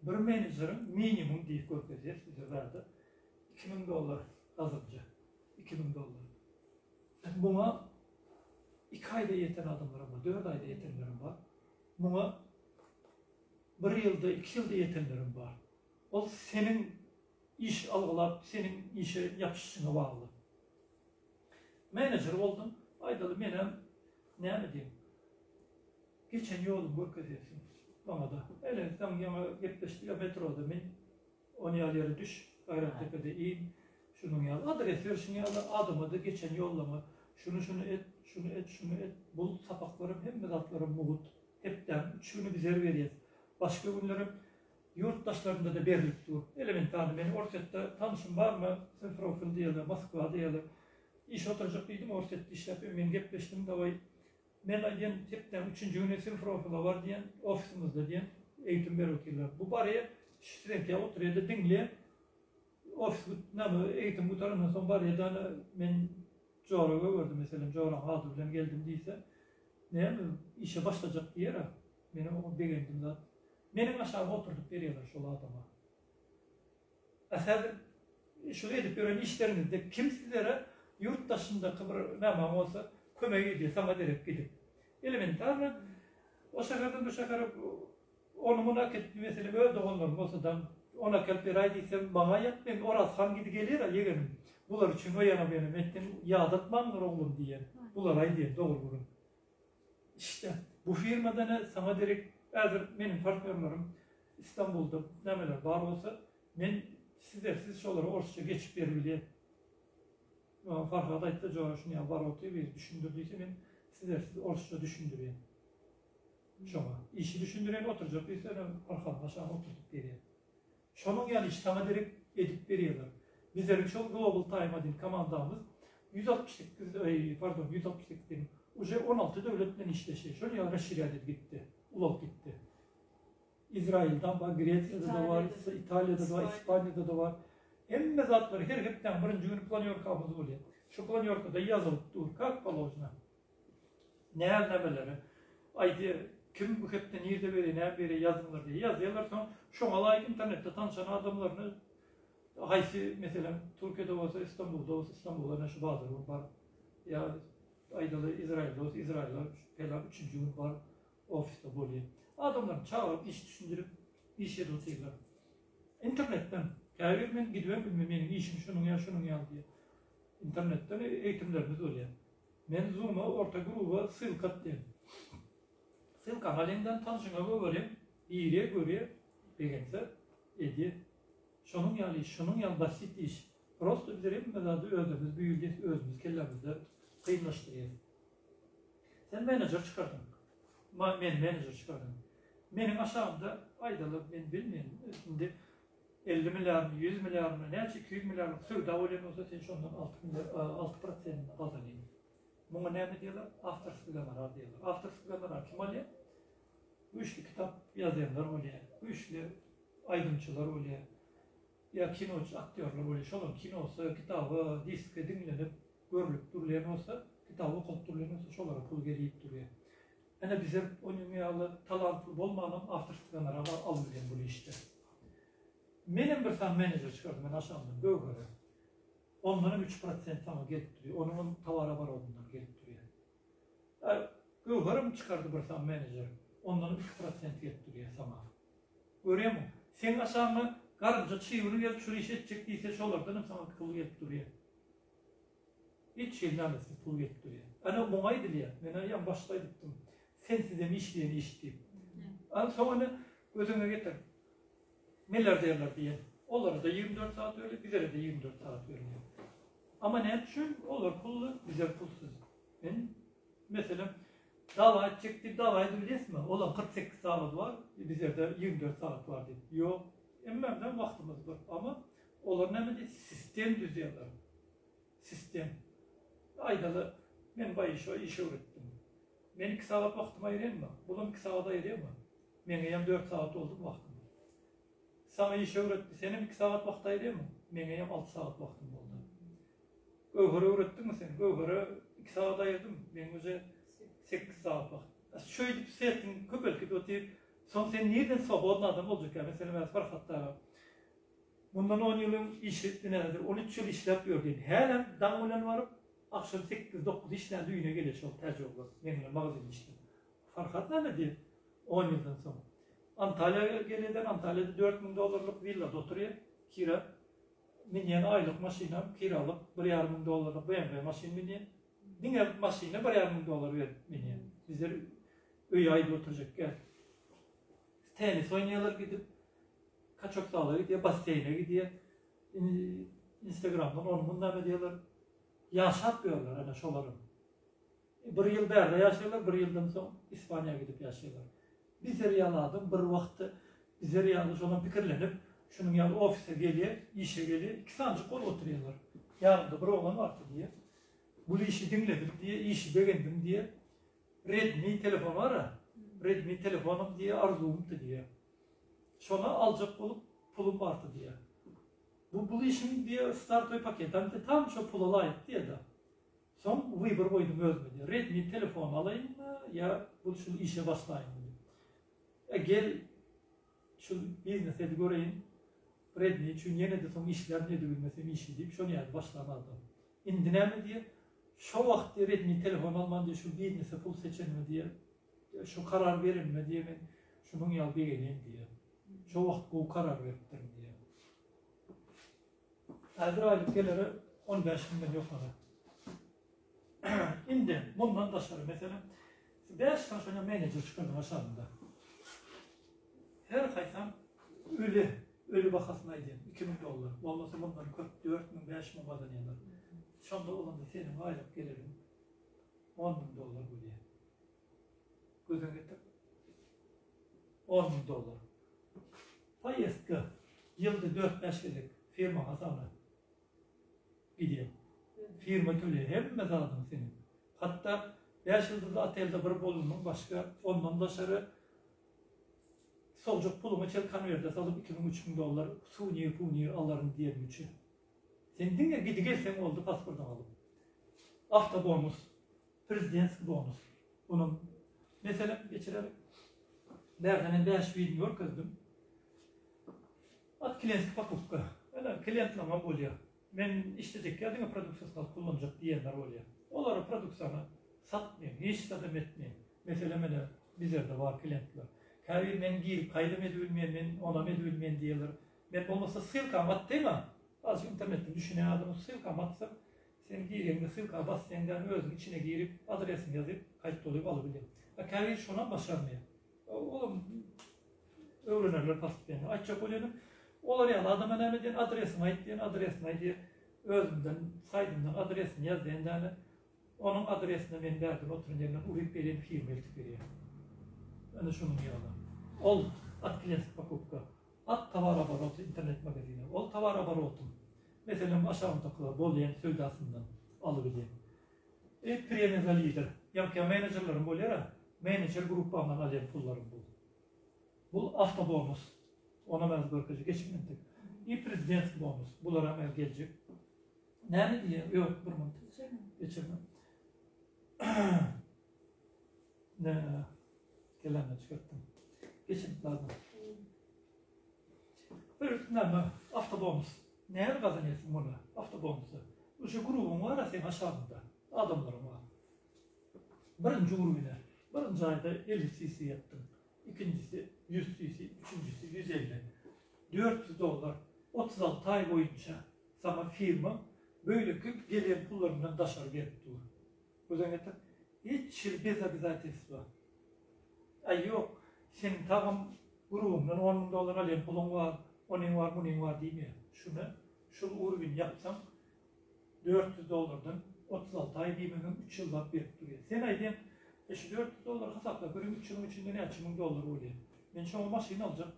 bir managerin minimum değil göreceğiz bize verdi. $2.000 azınca. $2.000. Buna 2 ayda yeten adamlarım var, 4 ayda yetenlerim var. Buna 1 yılda, 2 yılda yetenlerim var. O senin iş algılar, senin işe yapışına bağlı. Manager oldum, aydalı benim ne diyeyim? Geçen yolum görkezersin. Bana da. Öyle tam yana yaklaştı ya metroda ben. Onu yerlere düş. Gayrettepe'de in. Şunun yalı. Adres ver şunu yalı. Adımı da geçen yollama. Şunu et. Bul sapaklarım hem mezatlarım muhut. Hepten. Şunu bize veriyor. Başka günlerim yurttaşlarında da berlik dur. Elementarlı beni Orset'te tanışım var mı? Simferopil diyorlar, Moskva diyorlar. İş oturacak değilim. Orset'te iş yapıyorum. Ben gepleştim davayı. Ben diyen hepten 3. günü Simferopil'a var diyen ofisimizde diyen eğitim verirler. Bu baraya şirkete oturuyor da dinleyen ofis eğitim kurtarından sonra baraya da ben coğrafya gördüm mesela. Coğrafya adı bilen geldim değilse ne mi işe başlayacak diye ya. Benim onu beğendim zaten. Benim aşağıma oturduk veriyorlar şu adama. Eser şuraya edip gören işlerinizde kim sizlere yurt dışında kıvır ne olsa kömeği ediyor, sana derek gidip. Elementarlı, o şakardan bu şakarı onu munak etti mesela öyle onların olsadan ona kalp bir ay değilsem bana yapmayayım, orası han gidi gelir ya yeğenim. Bunlar için o yana benim ettim, yağdatmamdır oğlum diye. Bunlar ay diye, doğru vurun. İşte bu firmada ne sana derek, benim partnerlerim İstanbul'da nemeler var olsa, ben siz şoları Orsça geçip verebilirim. Farkada da coğrafyasını ya var ortaya bir düşündürdüyse ben siz Orsça düşündüreyim. Şoma. İşi düşündüreyim oturacak bir sene arkadan aşağı oturduk veriyor. Şonun yani iş sana direkt edip veriyorlar. Bizlerin çok Global Time adın komandamız 168 dedim. Uca 16 devletten işleşiyor. Şöyle ya Reşiriyat gitti. Ulak gitti. İsrail'den var, Grecya'da da var, İtalya'da da var, İspanya'da da var. Hem mezatları her hepten birinci günü planyorkamız oluyor. Şu planyorkada yazılıp dur, kalk palovcuna. Nemeleri, aydı kim bu hepten nerede veriyor, ne veriyor yazılır diye yazıyorlar. Sonra şu malay internette tanışan adamlarını haysi mesela Türkiye'de olsa İstanbul'da olsa İstanbul'da şu bazıları var. Ya aydalı İsrail'de olsa İsrail'de falan 3. gün var ofiste oluyor. Adamları çağırıp iş düşündürüp iş yeri otuyorlar. İnternetten. Yani ben gidiyorum bilmem benim işim şunun ya diye. internetten eğitimlerimiz oluyor. Men Zoom'a orta gruba sılkat diyeyim. Sılkan halinden tanışına böyle iyiliğe göre begense ediyor. Şunun yalı basit iş. Prosto bize hepimizde özümüz, büyüdüğümüz özümüz, kellemizde kıyımlaştırıyor. Sen menajer çıkardın. Ben menajer çıkardım. Benim aşağımda aydalı ben bilmiyorum. Şimdi 50 milyar mı, 100 milyar mı, ne 200 milyar mı sür davulun olsa sen şundan 6% kazanayım. Buna ne diyorlar? After Skill'lar diyorlar. After Skill'lar kim oluyor? Bu üçlü kitap yazanlar oluyor. Bu üçlü aydınçılar oluyor. Ya kinocu, aktörler oluyor. Şolun kinosu, kitabı, diski dinlenip, görülüp durulan olsa, kitabı okup durulan olsa şolara pul gelip duruyor. Yani bize oynumayalı, talantlı olmadan after Skill'lara alıyorum bu işte. Benim bir tane menajer çıkardım ben aşağımdan, böyle. Onların 3% sana getiriyor. Onun tavara var onlar getiriyor. Yani, Gövhar'ım çıkardı bir tane menajer. Onların 3% getiriyor sana. Görüyor musun? Sen aşağıma karınca çiğvini gelip şuraya iş edecek değilse şolardan sana pul getiriyor. Hiç şey neredesin pul getiriyor. Yani buna idil ya. Ben yan baştaydım. Sen size mi işleyeni işleyeyim. Yani sonra gözüne getir. Neler derler diye. Onlara da 24 saat öyle, bizlere de 24 saat veriliyor. Ama ne için? Olur pullu, bizler pulsuz. Ben mesela dava edecektik, dava edebiliriz mi? Olan 48 saat var, bizlerde 24 saat var diye. Yok, emmemden vaktimiz var. Ama onlar ne mi? Sistem düzüyorlar. Sistem. Aydalı, ben bayağı işe öğrettim. Ben 2 saat vaktimi ayırayım mı? Bunun 2 saat ayırayım mı? Benim 4 saat oldu vaktim. Sana işe öğretti, senin 2 saat vakit ayırayım mı? Benim 6 saat vaktim oldu. Gövhar'ı öğrettin mi sen? Gövhar'ı 2 saat ayırdım. Benim önce 8 saat vakit. Şöyle bir seyahatin köpelki de otayım. Son sen nereden sabahın adam olacak ya? Mesela ben Farhat'ta bundan 10 yılın işi nedir? 13 yıl iş yapıyor dedi. Halen damılan varıp akşam 8-9 işten düğüne geliyor çok tercih olur. Benim mağazin işte. Farhat ne diyor? 10 yıldan sonra. Antalya'ya geliyorlar. Antalya'da $4.000 villada oturuyor. Kira. Minyen aylık maşina kiralık $1.500 BMW maşin minyen. Dine maşina $1.500 ver minyen. Bizler öy ayda oturacak gel. Tenis oynuyorlar gidip kaçak dağlara gidiyor, baseyne gidiyor. Instagram'dan onu bundan ediyorlar. Yaşatmıyorlar hani şoları. Bir yıl berde yaşıyorlar, bir yıldan sonra İspanya'ya gidip yaşıyorlar. Bizler yaladım, bir vakti bizler yanlış olan fikirlenip şunun yanı ofise geliyor, işe geliyor, 2 sancık kol oturuyorlar. Yanımda bir oğlan vardı diye. Bu işi dinledim diye, işi beğendim diye. Redmi telefon var ya, Redmi telefonum diye arzumdu diye. Şuna alacak olup pulum vardı diye. Bu işim diye startoy paketten de tam şu pula layık diye de. Son Viber koydum özme diye. Redmi telefon alayım mı ya bu şu işe başlayayım mı? Gel şu business edip göreyim. Redmi çünkü yine de son işler ne de bilmesem işi deyip şunu yani başlamadım. İndine mi diye. Şu vakti Redmi telefon alman diye şu business'e pul seçen mi diye. Şu karar verin mi diye ben şunun yal bir geleyim diye. Şu vakti bu karar verdim diye. Her aylık geliri 15.000'den yok kadar. İndi bundan dışarı mesela 5 tane menajer çıkardım aşağımda. Her kaysam ölü bakasına gidiyorum. $2.000. Olmasa bundan 4.000, 5.000 kazanıyorlar. Şu anda olan da senin aylık gelirim $10.000 buraya. Gözün getir. $10.000. Pay eski. Yılda 4-5 gelecek firma hasana gidiyor. Firma tölüyor. Hem mezarladın senin. Hatta 5 yıldır da atelde bir bolunun başka ondan dışarı solcuk pulumu çel kanıyerde salıp $2.000-3.000 suniye alırım diyelim için. Sen dinle gidi gelsen oldu pasportunu alıp. Hafta bonus, prezidents bonus. Bunun mesela geçirelim. Derden 5 video kızdım. At klient pakukka. Öyle klientlama oluyor. Ben işleyecek geldiğinde prodüksiyonel kullanacak diyenler oluyor. Onlara prodüksiyonu satmayayım, hiç satım etmeyeyim. Mesela bizlerde var klientler. Kayır men giyip kaydım edebilmeyen, men onam edebilmeyen diyorlar. Ben olmasa sıyıl kamat değil mi? Azıcık internette düşünen adamı sıyıl kamatsam Sen gireyim sırka bas senden özün içine girip adresini yazıp kayıt olup alabilirim. Kayıt şuna başarmıyor. Oğlum öğrenirler pasapını açacak oluyorum. Olar ya adam önemli değil adresini ait diye özümden saydımdan adresini yaz diye onun adresine ben verdim oturun yerine uyup vereyim firma eltik veriyor. Ben de şunun yanına. Ol at klientik bakupka. At tavar abarot internet magazini. Ol tavar abarotum. Mesela aşağımda takılar bol söydasından alıbileyim. Premium lider. Yamki menajerlerim bol yara. Menajer gruplarından alayım pullarım bol. Bu hafta bonus. Ona mez bırakıcı geçmedik. Prezident bonus. Bulara mez gelecek. Ne diye? Yok durma. Geçirmem. Ne? Gelenle çıkarttım. Geçirdik lazım. Böyle hafta bonus. Neler kazanıyorsun bunu? Hafta bonusu. Şu grubun var ya senin aşağında. Adamlarım var. Birinci grubuna. Birinci ayda 50 cc yaptım. İkincisi 100 cc. Üçüncüsü 150. $400. 36 ay boyunca sana firma böyle gelen pullarından daşar verip durur. O zaman hiç bezatesi var. Ay yok. Senin tamam grubundan $10 alayım pulun var. Onun var, bunun var değil mi? Şu ürün yapsam $400'dan 36 ay değil mi? 3 yılda verip duruyor. Sen aydın şu $400 hesapla görüyorum 3 yılın içinde ne $1000 oluyor. Ben şu maşini alacağım.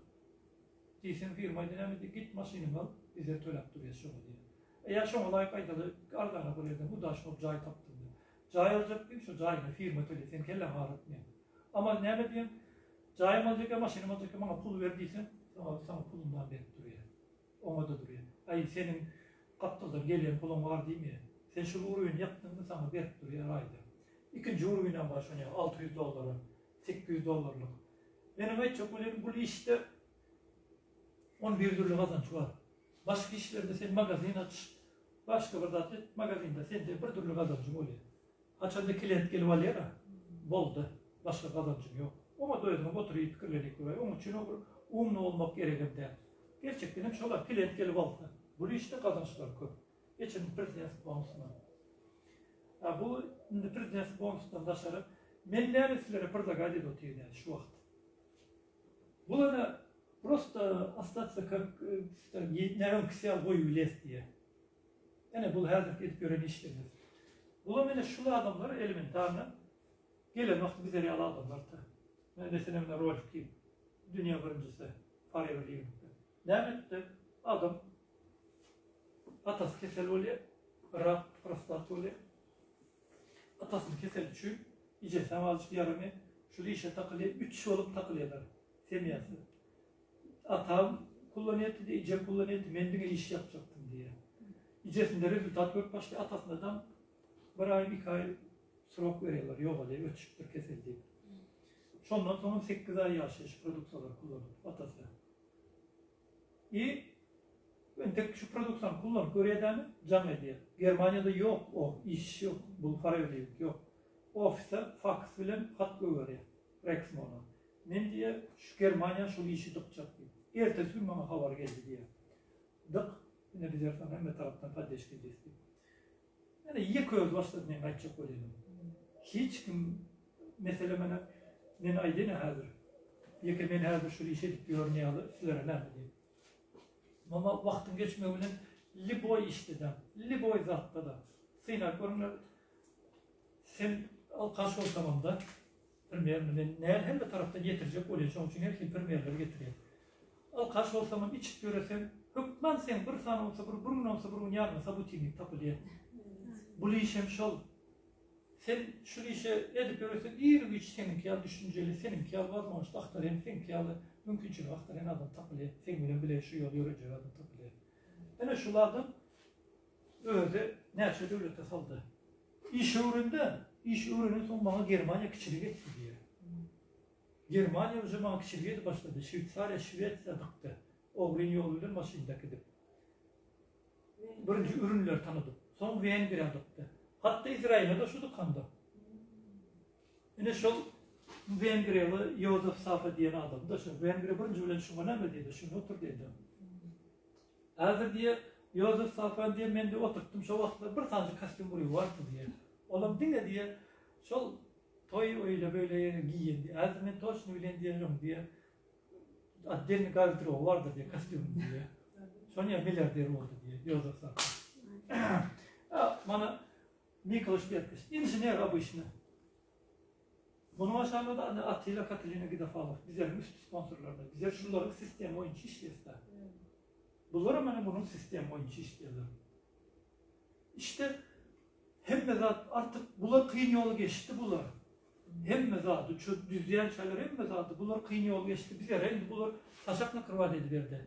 Değilsen firmayı denemedi git maşinini al bize tölep duruyor şunu diye. Eğer şu olay kaydalı ardana buraya bu da şunu cay taptım diye. Cay alacak değil şu cayla firma tölep sen kelle haratmıyor. Ama ne diyeyim cayım alacak ya maşinim alacak ya bana pul verdiysen sana pulundan verip duruyor. Ona da duruyor. Ay senin kaptaldan gelen pulun var değil mi? Sen şu ürünü yaptığında sana verip duruyor ayda. İkinci üründen başlanıyor $600, $800'lık. Benim hiç çok bu işte 11 türlü kazanç var. Başka işlerde sen magazin aç. Başka bir zaten magazinde sen de bir türlü kazancın oluyor. Açanda klient gelip alıyor ya. Bol da başka kazancın yok. Ama da özüm oturuyor fikirledik buraya. Onun için umlu olmak gereken de. Gerçekten hep şöyle klient gelip aldı. Bu işte kazançlar çok. Geçen prezident bonusuna. Bu prezident bonusundan dışarı ben neresilere предлагали дотирать yani şu vakit. Bunlara просто остаться как nerenkisel boyu les diye. Yani bu hazır gidip gören işlerimiz. Bunlar şu adamlar elementarına gelen vakti bize real adamlar da. Mesela ben rol ki dünya birincisi para veriyor. Demek adam atası kesel oluyor, prostat oluyor. Atasını kesel için iyice semalıcı yaramı şu işe takılıyor, 3 olup takılıyorlar. Semiyası. Atam kullanıyordu diye, iyice kullanıyordu, mendine iş yapacaktım diye. İyicesinde rezultat yok başka atasından bir ay, 2 ay sırok veriyorlar, yok oluyor, ötüşüktür kesildi. Ondan sonra 8 ay yaşıyor şu prodüksiyoner kullanıp atası. Ben tek şu prodüksiyon kullanıp görüyordum, cam ediyor. Germanya'da yok o, iş yok, bu para ödeyip yok. Ofise faks bilen hat görüyor, Rexmon'a. Men diye şu Germanya şu işi dıkacak diye. Ertesi gün bana haber geldi diye. Dık, yine bizler sana hem de taraftan kardeş geldi. Yani yıkıyoruz başladı ne kaçacak olayım. Hiç kim, mesela bana, ben ayda ne hazır. Yıkı ben hazır şu işe dik bir örneği alıp sizlere ne diyeyim. Ama vaktin geçmiyor bilen Liboy işledim. Liboy zatta da. Sıynak onlar sen al karşı olsamam da premierini neler her bir taraftan getirecek oluyor. Onun için her kim premierleri getiriyor. Al karşı olsamam içip göresen hükman sen bir saniye olsa bir burun olsa burun yarmasa bu timlik tapılıyor. Bu işem şol. Sen şu işe edip görürsen iyi bir iş seninki ya düşünceli seninki ya vazmamış aktarayım seninki ya mümkünçülük aktarayım adam takılıyor. Sen bile şu yol yorucu adam takılıyor. Yani şulardan öyle nerede devlete saldı. İş ürünün son bana Germanya küçülüğü etti diye. Germanya o zaman küçülüğe başladı. Şveytsarya dıktı. Oğlun yoluyla maşinde gidip. Birinci ürünler tanıdı. Son Vengriya dıktı. Hatta İsrail'e de şu dıkandı. Yine şu Vengriyalı Yosef Safa diyen adam da şu Vengriya birinci bilen şu bana mı dedi, şunu otur dedi. Hazır diye Yozef Safan diye men de oturttum şu vaxtlar bir sancı kostüm buraya vardı diye. Olam dinle diye şol toy öyle böyle yere giyin diye. Hazır men toşunu bilen diyelim diye. Addelini gardırı vardı diye kostüm diye. Sonya milyarder oldu diye Yozef Safan. Bana Miklos Berkes. İnjiner bu işine. Bunu aşağıda da Atilla Katalina Gidafalov. Bizlerin üst sponsorlarında. Bizler şunların sistem oyuncu işleyizler. Bunlar ama bunun sistem oyuncu işleyizler. İşte hem mezat artık bunlar kıyın yolu geçti bunlar. Hem mezatı, düzleyen şeyler hem mezatı bunlar kıyın yolu geçti. Bizler hem bunlar saçakla kırvat ediverdi.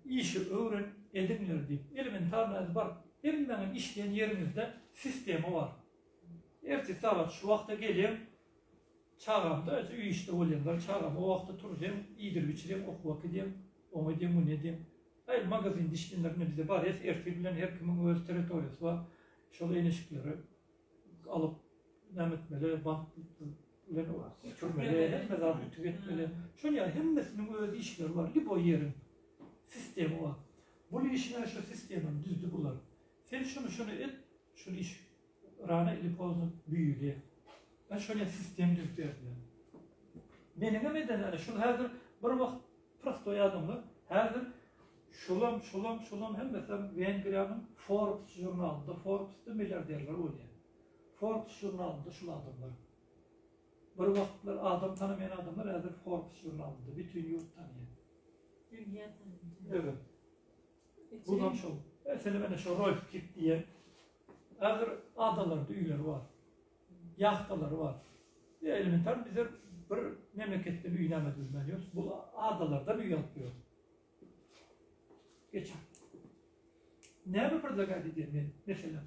İşi öğren edinler deyip. Elementarınız var. Benim işleyen yerimizde sistemi var. Ertesi sabah şu vakta geleyim. Çağımda işte olayımlar. Çağım o vakta duracağım. İyidir biçireyim. Okumak edeyim. Onu edeyim, bunu edeyim. Hayır magazin dişkinlerine bize var. Ertesi bilen her kimin öz teritoriyası var. Şöyle enişikleri alıp nemetmeli, bantlı, sürmeli, hem mezarlı tüketmeli. Şöyle yani hemmesinin öyle işleri var. Libo yerin sistemi var. Bu işler şu sistemin düzdü bular. Sen şunu et, şunu iş rana ilipozun büyüğü. Ben şöyle sistem düz verdim. Benim emeden yani şunu hazır bir vakit prosto adamlar hazır şulam hem mesela Vengriya'nın Forbes jurnalında Forbes'ta milyarderler oluyor. Forbes jurnalında şu adamlar. Bir vakitler adam tanımayan adamlar hazır Forbes jurnalında bütün yurt tanıyor. Dünya tanıyor. Evet. Bundan şu. Mesela ben şu Rolf Kip diye hazır adalarda üyeleri var. Yahtaları var. Elementar bize bir memlekette bir üyleme düzmeliyoruz. Bu adalarda bir yapıyor. Geçen. Ne yapıp gaydi diye mesela.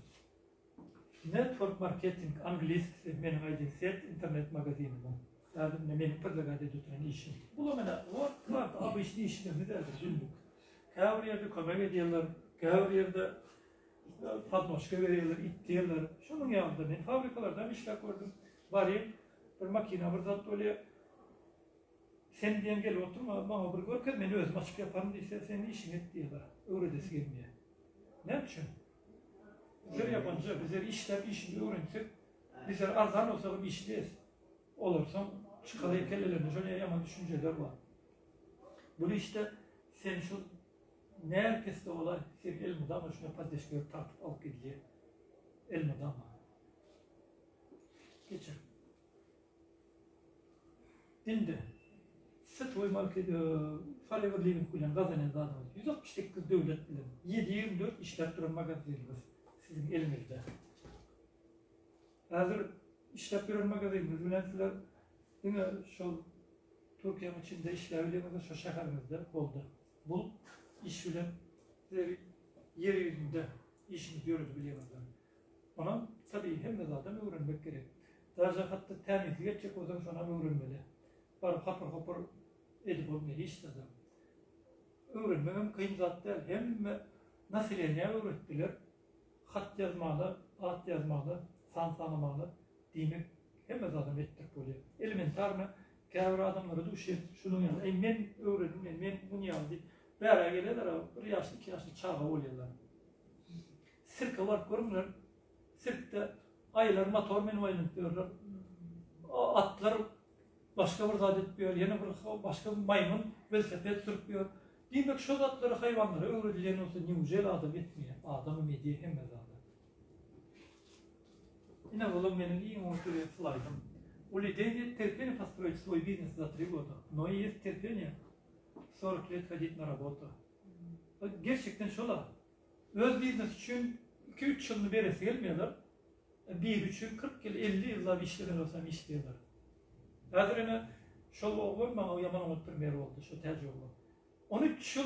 Network marketing Anglis'te benim aydınset internet magazini bu. Yani benim gaydi tutan işim. Bu da bana var abi işte işlerimiz de düşündük. Her yerde komik ediyorlar. Her yerde patmoşka veriyorlar, ittiyorlar. Şunun yanında ben fabrikalardan işler gördüm. Bari bir makine, bir zat öyle sen diyen gel oturma, bana bir görken beni özüm açık yaparım deyse senin işin et diyorlar. Öğretesi gelmeye. Ne için? Bizler yabancı, bizler işini öğrensek, bizler azan olsa bir işleyiz. Olursam çıkalayıp kellelerine şöyle yaman düşünceler var. Bunu işte sen şu ne herkeste olay, sen elmada ama şuna patateşleri tartıp alıp gidiyor. Elmada ama. Geçelim. Şimdi, sıt oymalık Forever Living kuyan gazanen zaten 168 devlet bilen 7-24 işlep duran magazinimiz sizin elinizde. Hazır işlep duran magazinimiz bilen sizler yine şu Türkiye'nin içinde işlevliğimizde şu şehrimizde oldu. Bu iş bilen yeryüzünde işini görüldü biliyorlar. Ona tabii hem de zaten öğrenmek gerek. Daha hatta temizlik edecek o zaman sonra öğrenmeli. Barıp hapır edip olmayı istedim. Öğrenmem kıyım zat değil. Hem nasıl eline öğrettiler. Hat yazmalı, at yazmalı, san tanımalı, demek hem de zaten ettik böyle. Elementar mı? Kâvra adamları düşün, şunun yanında. Ben öğrendim, ben bunu yazdım. Bir araya gelirler, bir yaşlı, iki yaşlı çağa oluyorlar. Sirke var, görürler. Sirkte ayılar, motor, benim ayılım diyorlar. Atlar başka bir zat etmiyor, yine başka bir maymun velosiped sürüklüyor. Demek şu zatları, hayvanları öğretilen olsa ne güzel adam etmiyor. Adamı mediye hem de zaten. Yine oğlum benim iyi motivasyon slaydım. У людей нет терпения построить свой бизнес за 3 года, но и есть терпение 40 лет ходить на работу. Gerçekten şöyle, öz biznes için 2-3 yılını beresi gelmiyorlar. Bir üçün 40 yıl, 50 yıllar bir işlerin olsam işliyorlar. Hazır yine şöyle olur, bana yaman unutturmaya oldu, şu tecrübe. 13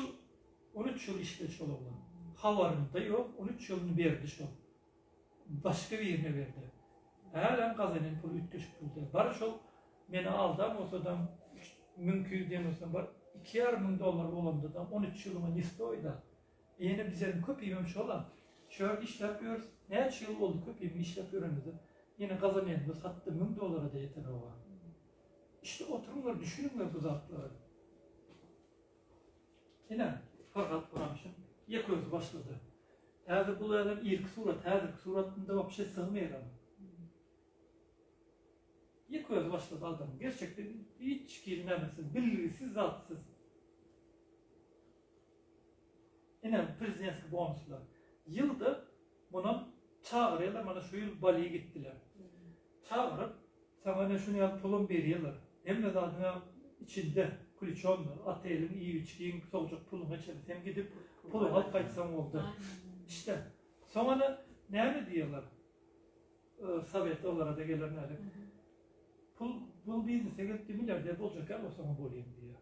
yıl işle şöyle oldu. Havarında yok, 13 yılını verdi şu. Başka bir yerine verdi. Halen kazanan pul ütkeş pulda. Bar şol meni aldı ama olsadan mümkün diyen olsa bar $2,500 olamdı da 13 yılıma niste oyda. Yine bizlerin köpeğim şola. Şöyle iş yapıyoruz. Ne yıl oldu köpeğim iş yapıyoruz. Yine kazanıyoruz. Hatta $1,000 da yeter o. İşte oturumlar, düşünümler bu zatları. Yine fakat kuramışım. Yakıyoruz başladı. Häzir bu adam ilk surat, häzirki suratında bir şey sığmayır ama. İlk öz başladı adam. Gerçekten hiç giyinlemesiz, bilgisiz, zatsız. Yine prezidentlik bonuslar. Yılda buna çağırıyorlar, bana şu yıl Bali'ye gittiler. Çağırıp, sana şunu yap, pulun veriyorlar. Hem de zaten içinde kulüçonlar, ateylin, iyi içkiyin, soğucuk pulun içerisinde. Hem gidip pulu alıp kaçsam oldu. İşte, sonra ne diyorlar? Sovyet olarak da gelenler. Pul biznese gitti milyarder olacak ama o zaman bulayım diye.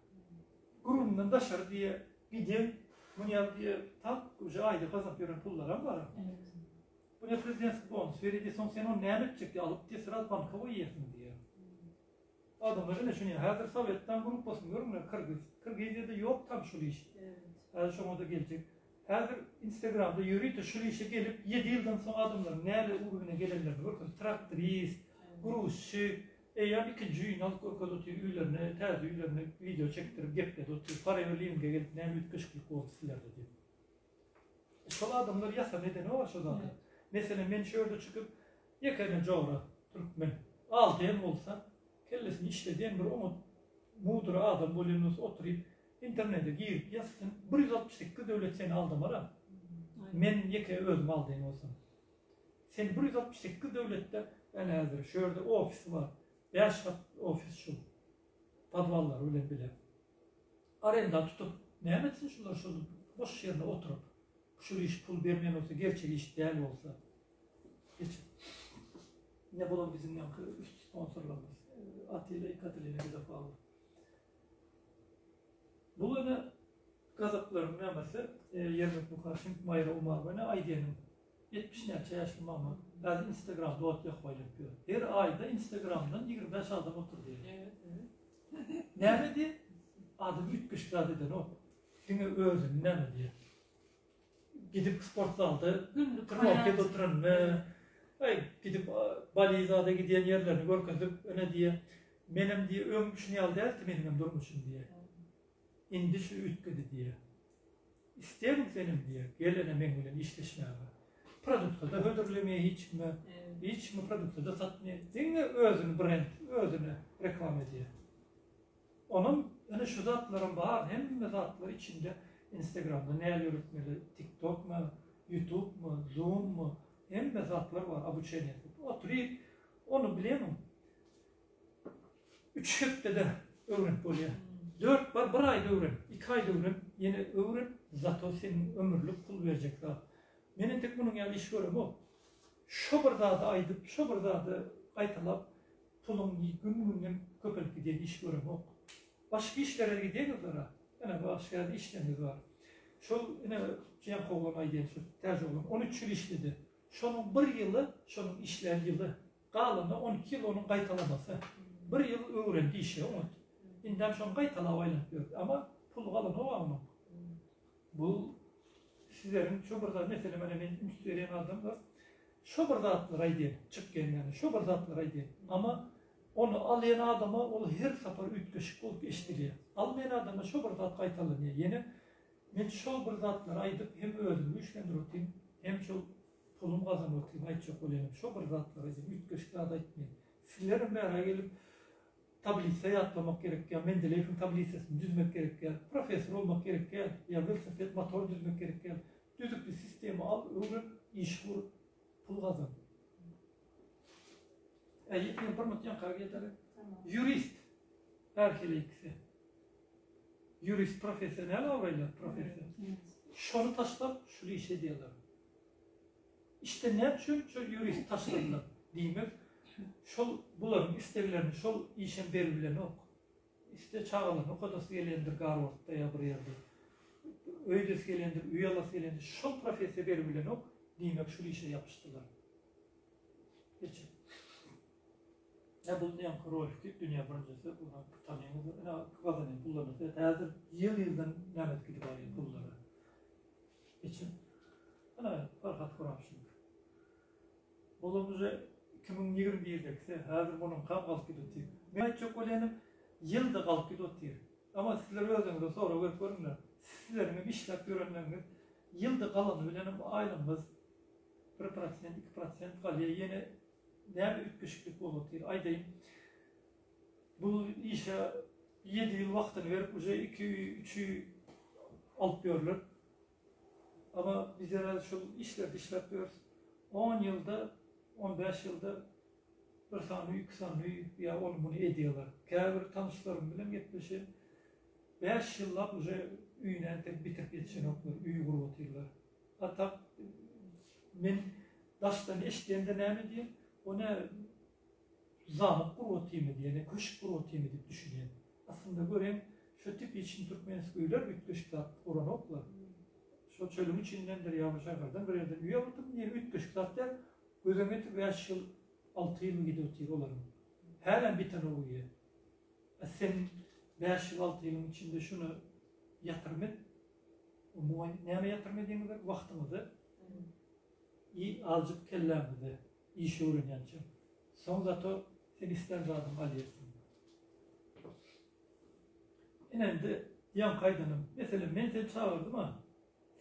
Grubundan dışarı diye gideyim, bunu yap diye tam ayda kazanıp gören pullara var. Bu ne prezidentlik bonus verildi, son sen onu ne yapacak diye alıp diye sıra banka koyuyorsun diye. Adamlar ne düşünüyor? Hazır Sovyet'ten grup basın görmüyor, Kırgıziye'de yok tam şu iş. Hazır şuna da gelecek. Hazır Instagram'da yürüyüp de şu işe gelip 7 yıldan sonra adamların neyle uğruna gelenlerini bakın. Traktorist, gruşçu, yani ikinci gün alıp orkada oturuyor, üylerine, terzi üylerine video çektirip gepledi oturuyor. Parayı öyleyim diye gelip ne büyük kışkılık oldu sizlerde diyor. Şu adamlar yasa nedeni var şu zaten. Mesela ben şöyle çıkıp yakayla Cavra, Türkmen, aldığım olsa kellesini işlediğim bir umut muğdura adam bölümünüz oturup internete girip yazsın 168 devlet seni aldım ara. Men yakaya özüm aldığım olsam. Sen 168 devlette ben hazır şöyle ofis var. 5 kat ofis şu. Padvallar öyle bile. Arendan tutup ne yapetsın şunlar şu boş yerine oturup şu iş pul vermeyen olsa gerçek iş değerli olsa. Geçin. Ne bulalım bizim yankı üst sponsorlarımız. Atilla, Katilina bir defa var. Bu öne gazaplarım nemesi 20 bu karşım Mayra Umar bana Aydiye'nin 70 yaşlı mama. Ben Instagram'da ot yakmayı yapıyor. Her ayda Instagram'dan 25 adam otur diye. Ne diye? Adım 3 zaten o. Yine özüm ne diye. Gidip spor salda, market oturun ve gidip Bali'zada giden yerlerini görkezip öne diye benim diye ömüşünü yal değil ki benim durmuşum diye. İndi şu ütkedi diye. İsterim senin diye. Gelene mengulen işleşmeye var. Produkta da ödürlemeye hiç mi produkta da satmaya. Yine özünü brand, özünü reklam ediyor. Onun yani şu zatların var hem de zatlar içinde Instagram'da ne yürütmeli, TikTok mu, YouTube mu, Zoom mu hem de zatlar var abu çeyne. Oturuyor onu bileyim. 3 haftada da öğren böyle. 4 var, 1 ayda öğren, 2 ayda öğren, yine öğren, zato senin ömürlük pul verecek daha. Benim tek bunun yani iş görüm o. Şu bir daha da aydıp, şu bir daha da aytalap, pulun gün köpelik gidiyen iş görüm o. Başka işlere gidiyoruz ara. Yani başka yerde işlerimiz var. Şu yine Cihan Kovlan aydiyen şu tercih olan 13 yıl işledi. Şunun 1 yılı, şunun işler yılı. Kalanı 12 yıl onun kaytalaması. 1 yıl öğrendi işi o. İnden şun kaytalavayla yapıyor. Ama pul kalanı o ama. Bu sizlerin şu burada mesela benim müstüveren adam var. Şu burada atlar diye çıkken yani. Şu burada atlar diye. Ama onu alayan adama o her sefer ütküşük olup iştiriyor. Almayan adama şu burada at kaytalanıyor. Yine ben şu burada atlar aydıp hem özümü üçlendireyim hem şu pulum kazanayım. Ay çok olayım. Şu burada atlar aydıp ütküşük daha da etmeyin. Sizlerin bir araya gelip tablitseye atlamak gerekiyor. Mendeleyev'in tablitsesini düzmek gerekiyor. Profesör olmak gerekiyor. Ya velosiped motor düzmek gerekiyor. Düzük bir sistemi al, öğren, iş vur, pul kazan. Yetmeyen parmak kavga ederek. Jurist. Erkele ikisi. Jurist profesyonel avrayla profesör. Şunu taşlar, şunu işe diyorlar. İşte ne için şu jurist taşlarlar demek. Şol buların istevlerini, şol işin belirlerini ok. İşte çağalarını, o kadar gelendir Garvard'da ya bir yerde. Öydesi gelendir, üyalası gelendir. Şol profesör belirlerini ok. Demek şu işe yapıştılar. Geçin. Ne bu dünya kuruluş ki dünya birincisi buna tanıyımız, ne kazanıyor kullanır. Hazır yıldan lanet gidip arayın kulları. Geçin. Ana farkat kuram şimdi. Bulumuzu 2021'de hazır bunun kalk gidiyor. Ben çok olanım yılda kalk gidiyor. Ama sizler özünüzde sonra görünler. Sizlerin işlep görenleriniz Yılda kalanı bilenim aylığımız 1%, 2% kalıyor. Yine näme ütkeşiklik bolup diýer. Aýdaýyn. Bu işe 7 yıl wagtyny berip, uje 2-3 alıp berler. Ama biz herhalde şu işlerde işlep diyoruz. 10 yılda, 15 yılda bir sany, 2 sany ya onu bunu ediyorlar. Käbir tanışlarım bilen gitmişim. 5 yıllap uje üýüne bitirip ýetişen oklar, üýü gurup oturýarlar. Hatta men daşdan eşdiýende näme diýen? O ne zamyk gurup oturýarmy diýen, köşk gurup oturýarmy diýip düşünýän. Aslında görem şu tip için Türkmensköyler ütkeşikler oran oklar. Şu çölüm içindendir Yavuşakar'dan bir yerden üye oldum. Yine ütkeşikler der. Gözüme 5 yıl 6 yıl gidiyor oturýar olarım. Halen bir tane o üye. Sen 5 yıl 6 yılın içinde şunu yatırmad. O näme yatırmad diýenler wagtyňyzy. İyi azıcık kellämidi. İş öwrenýänçe. Soň zato sen isler zadım alýarsyň. Endi yan kaydanım. Mesela men seni çağırdım ha.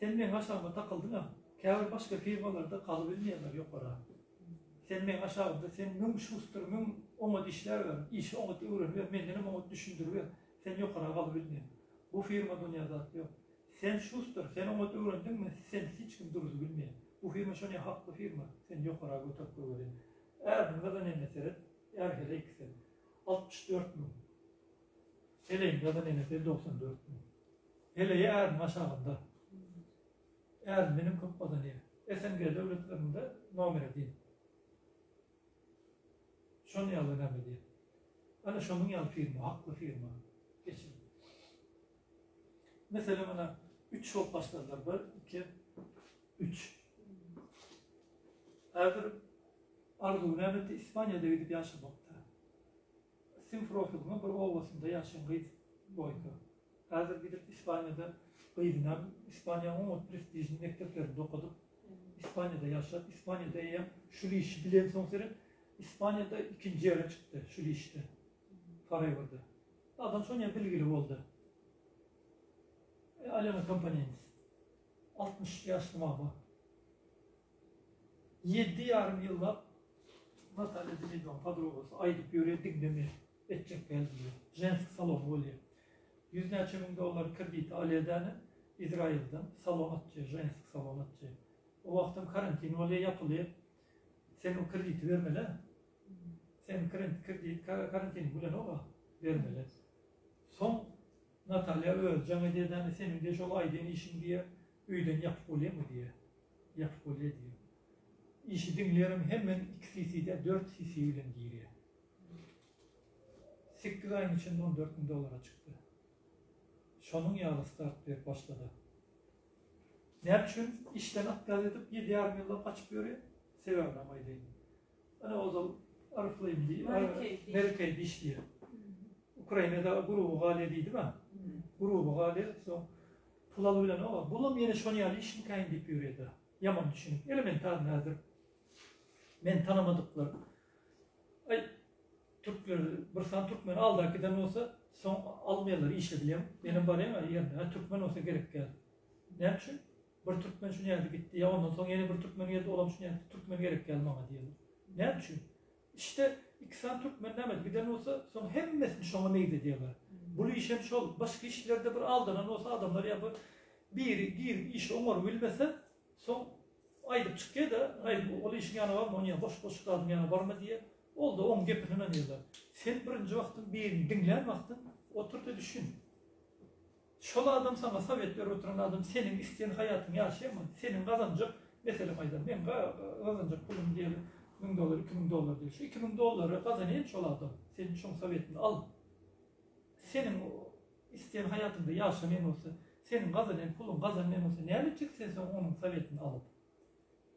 Sen men aşağıma takıldın ha. Käbir başka firmalarda kalıp bilmeýärler ýokara. Sen men aşağımda sen mün şustur, mün ona dişler ver. İşi ona öwrenip menden ona düşündirip sen ýokara kalıp bilmeýär. Bu firma dünýäde ýok. Sen şustur, sen ona öwrendinmi? Sen hiç kim duruzu bilmeýär. Bu firma şoňa hakly firma. Sen ýokara götürip goýaryn. Eğer gadan emeseret, erhele ikisi. 64 mün. Eleyin gadan emeseret 94 mün. Eleyi eğer aşağında. Eğer benim kopmadan yer. SNG devletlerinde nomer edeyim. Şonu yalı ne diyeyim. Ana şonun yalı firma, haklı firma. Geçin. Mesela bana 3 şok başlarlar. 1, 2, 3. Eğer Arzu Mehmet'te İspanya'da gidip yaşamakta. Simferopil'in bir ovasında yaşayan kız boyka. Eğer gidip İspanya'da kızına, İspanya'nın o prestijli mekteplerinde okuduk. İspanya'da yaşadı. İspanya'da eğer şu işi bilen son sene İspanya'da 2. yere çıktı şu işte. Saraybur'da. Adam sonra bilgili oldu. Alema Companies. 60 yaşlı mama. 7 yarım yılda Natalya Dimidon Padrovası aydıp yürüye dinlemeye edecek geldi. Jensk salonu oluyor. $100.000 krediti aliyedeni İsrail'den salon atçı, Jensk salon atçı. O vaktim karantin oluyor yapılıyor. Sen o krediti vermeli. Sen karantini bulan ola vermeli. Son Natalya Özcan ededen senin de şol aydın işin diye üyden yapıp oluyor mu diye. Yapıp oluyor diye. İşi dinleyelim hemen 2 cc'de 4 cc ile giriyor. 8 ayın içinde $14.000 çıktı. Şonun yağlı start verip başladı. Ne için? İşten aptal edip 7 yarım yılda kaçıp yürüyor. Severler aydın. Hani o zaman arıflayayım diye. Amerika'yı dişliyor. Ukrayna'da grubu galiydi mi? Grubu galiy. Pulalı bile ne var? Bulam yine şonu yağlı işin kayın deyip yürüyordu. Yaman düşünüp. Elementar nedir? Men tanımadıkları. Ay, Türkler, bir san Türkmen aldı giden olsa son almayanları işle bileyim. Benim bana yerine Türkmen olsa gerek geldi. Ne için? Bir Türkmen şunu yerde gitti ya ondan sonra yeni bir Türkmen geldi olam şunu yerde Türkmen gerek geldi ama diyelim. Ne için? İşte 2 san Türkmen demedi giden olsa son hemmesini şuna meyde diyorlar. Bunu işem şol başka işlerde bir aldıran olsa adamlar yapı bir iş umar bilmese son aydıp çıkıyor da o işin yanı var mı onun yanı boş kaldım yanı var mı diye oldu 10 gepini diyorlar. Sen birinci vaktin birini dinleyen vaktin otur da düşün. Şola adam sana sovetler oturan adam senin isteyen hayatını yaşayamaz. Senin kazanacak mesela aydan ben kazanacak pulum diyelim $1.000 $2.000 diyor. Şu $2.000 kazanayım şola adam. Senin çok sovetini al. Senin isteyen hayatında yaşamayan olsa senin kazanan pulun kazanayan olsa ne yapacak sen onun sovetini alıp.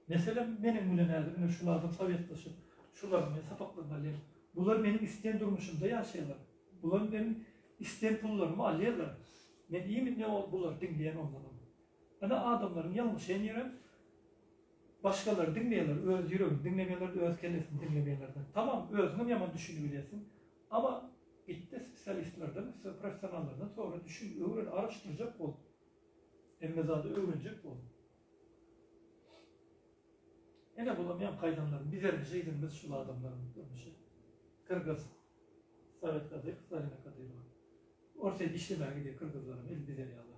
Mesela benim mülenerdim, şulardan sovetlaşıp, şulardan sapaklanmalıyım. Bunlar benim isteyen durmuşumda yaşıyorlar. Bunlar benim isteyen pullarımı alıyorlar. Ben iyi mi ne bunlar dinleyen onlarım. Yani adamların yanlış yeniyorum. Başkaları dinleyenler, öz yürüyorum, dinlemeyenler de öz kellesini dinlemeyenlerden. Tamam, özünün yaman düşünebilirsin. Ama git de spesyalistlerden, profesyonellerden sonra düşün, öğren, araştıracak ol. Emmezade öğrenecek ol. Ene bulamayan kaydanlarım. Bizlerimiz şeydirimiz şu adamların durmuşu. Kırgız. Sovet kadar, Stalin kadar var. Ortaya işlemeye gidiyor Kırgızlarım, el bizer yalı.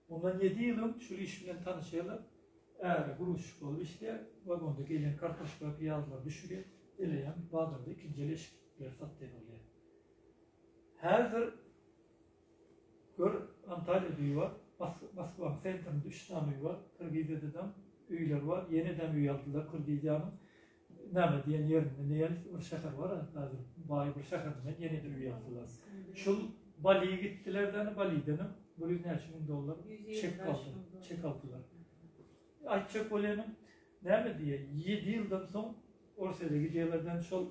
Ondan 7 yılım şu işimle tanışıyorlar. Eğer kuruş olup işte vagonda gelen kartaşlar, piyazlar düşürüyor. Eleyen Bağdır'da ikinci leşikler sattı oluyor. Hazır gör Antalya düğü var. Moskva Center'da 3 tane üy var. Kırgızistan'dan üyler var. Yeniden üy aldılar Kırgızistan'ın. Neme diyen yerinde ne yer bir şehir var. Hazır bayi bir şehirden yeniden üy aldılar. Şu Bali'ye gittiler de Bali'den $100.000 çek aldılar. Ayçak olanım neme diye 7 yıldan son Orsa'da gidiyorlardan şol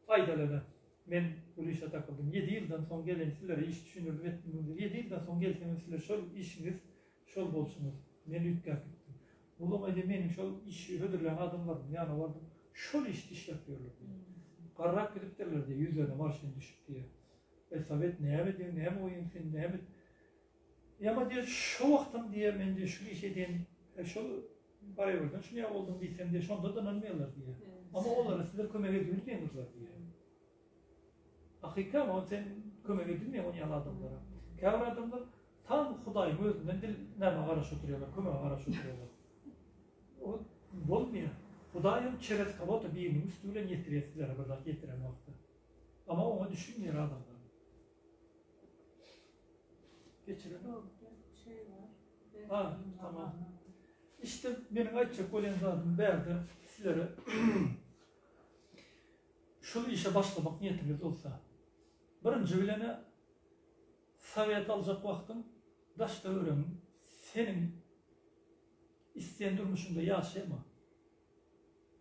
aydalara ben bu işe takıldım. 7 yıldan son gelen sizlere iş düşünürdüm etmiyorum. 7 yıldan son gelseniz sizler şol işiniz şol bolsunuz. Ne lütfen ettim. Bulamaydı benim şol işi ödürleyen adamlarım yana vardım. Şol iş yapıyorlar. Karrak gidip derler diye yüzlerine marşını düşüp diye. Sovet neye mi diyor, neye mi oyun sen, neye mi? Ama diyor şu vaktim diye ben diyor şu işe diyen şu parayı verdim, şunu ya oldum diysem diye şunda danılmıyorlar diye. Ama onlara size kömek ediyorlar diye. Hakika ama sen kömek edilmiyor onun yalan adamlara. Kâr adamlar tam Huday'ın özünden dil neme karşı oturuyorlar, kömeğe karşı oturuyorlar. O olmuyor. Huday'ın çerez kabota birinin üstüyle getiriyor sizlere buradan getiren vakti. Ama onu düşünmüyor adamlar. Geçirelim. Şey var. Ha, tamam. İşte benim açacak olan zaten verdi sizlere şu işe başlamak niyetiniz olsa birinci bilene Sovet alacak vaktim daşta öğrenin senin isteyen durmuşunda yaşayama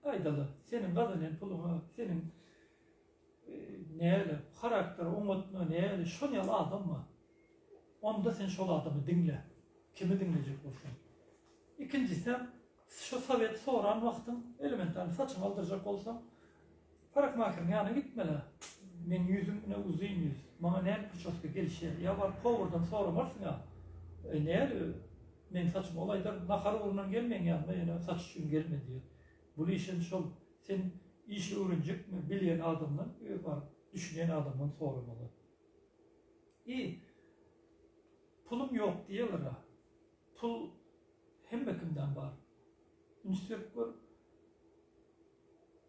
aydalı senin kazanan pulunu senin neyle karakteri umutunu neyle şun yalı adam mı onda sen şol adamı dinle kimi dinleyecek olsun. İkincisi şu Sovet soğuran vaktim elementarını saçımı aldıracak olsam parak makine yani gitmeli. Men yüzümüne uzayın yüz. Bana ne kıçoska gelişir. Ya var kovurdan sonra varsın ya. Ne men saçım olaylar nakar uğrundan gelmeyin yanına yani saç için gelme diyor. Bu işin şol sen işi öğrenecek mi bilen adamdan var. Düşünen adamdan sormalı. İyi. Pulum yok diyorlar ha. Pul hem bakımdan var. Üstelik var.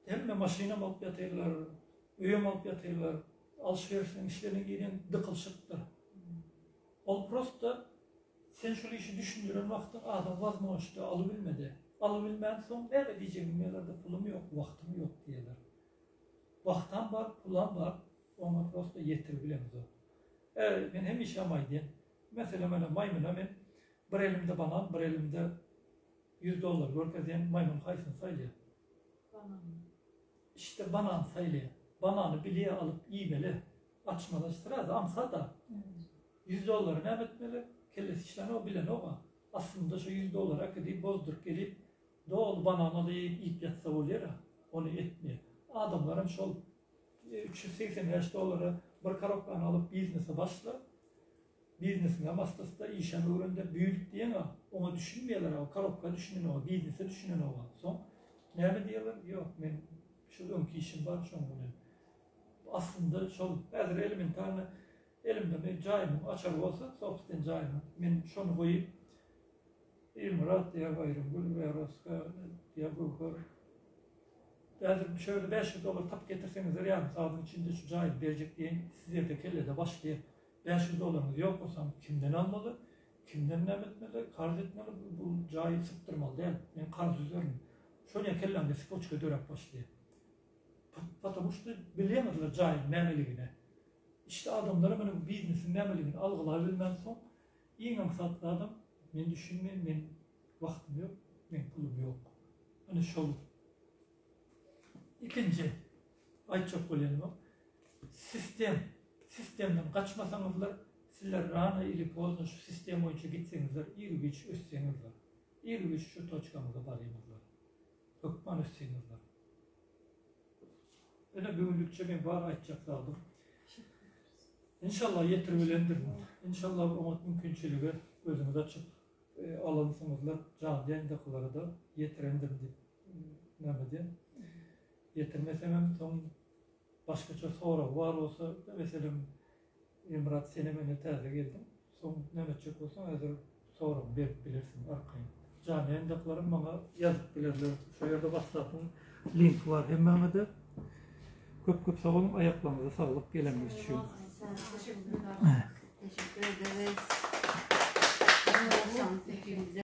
Hem de maşina alıp yatırlar, üyem alıp yatırlar, alışverişin işlerine giren dıkılışıktır. Ol prosta sen şu işi düşündüren vakti adam vazgeçti, alıbilmedi. Alıbilmeyen son ne diyeceğim yerlerde pulum yok, vaktim yok diyorlar. Vaktan var, pulan var, ona prosta yetirebilemiz o. Evet, ben hem iş yamaydım. Mesela böyle maymuna ben bir elimde banan, bir elimde $100 görkezen maymun kaysın sayılıyor. İşte banan sayılıyor. Bananı biliye alıp yiymeli, açmalaştırada amsa da $100 ne etmeli? Kellesi işlemi o bilen o var. Aslında şu $100 akıdıyı bozdur gelip doğal bananı da yiyip yatsa oluyor ya, onu etmiyor. Adamların şu $380 bir karoklarını alıp biznese başlar. Biznesine hastası da işen öğrende büyük diye ama onu düşünmüyorlar o karokka düşünün o, biznese düşünün o. Son ne mi diyorlar? Yok ben şu önkü işim var şu an bunu. Aslında şu bazı elementarını elimde bir cayımım açar olsa sohbetten cayımım. Ben şunu koyup İlmurat diye koyarım, Gül ve Roska diye koyarım. Yani şöyle $500 tap getirseniz yani sağlığın içinde şu cayım verecek diye size de kellede başlayıp $500 yok olsam kimden almalı, kimden ne etmeli, karz etmeli, bu cayı sıktırmalı değil. Ben karz üzerine. Şöyle kellemde spoçka dörek başlıyor. Потому что bilemediler cayın nemeliğine. İşte adamlara benim biznesin nemeliğini algılayabilmem son. İyi maksatlı adam, ben düşünmeyeyim, ben vaktim yok, ben pulum yok. Hani şu olur. İkinci, ay çok önemli o. Sistemden kaçmasanızlar, sizler rana ili bozun şu sistem boyunca gitsenizler, iyi güç ötsenizler. İyi güç şu toçkamıza varayımızlar. Hükman ötsenizler. Öyle büyüdükçe ben var aytacak aldım. İnşallah yetirmelendirdim. İnşallah umut mümkünçülüğü gözümüz açıp alınsınızlar. Can yayındakıları da yetirendirdim. Nämede yetirmesem hem son başkaça soru var olsa mesela Emrat sene mene täze geldim. Son nämetçek bolsa hazır soru berip bilirsin arkaya. Jany endaklarym bana yazıp bilerler. Şu yerde WhatsApp'ın link var hemmede. Köp sağ olun, ayaklarınıza sağlık, gelemiz şu. Teşekkür ederiz.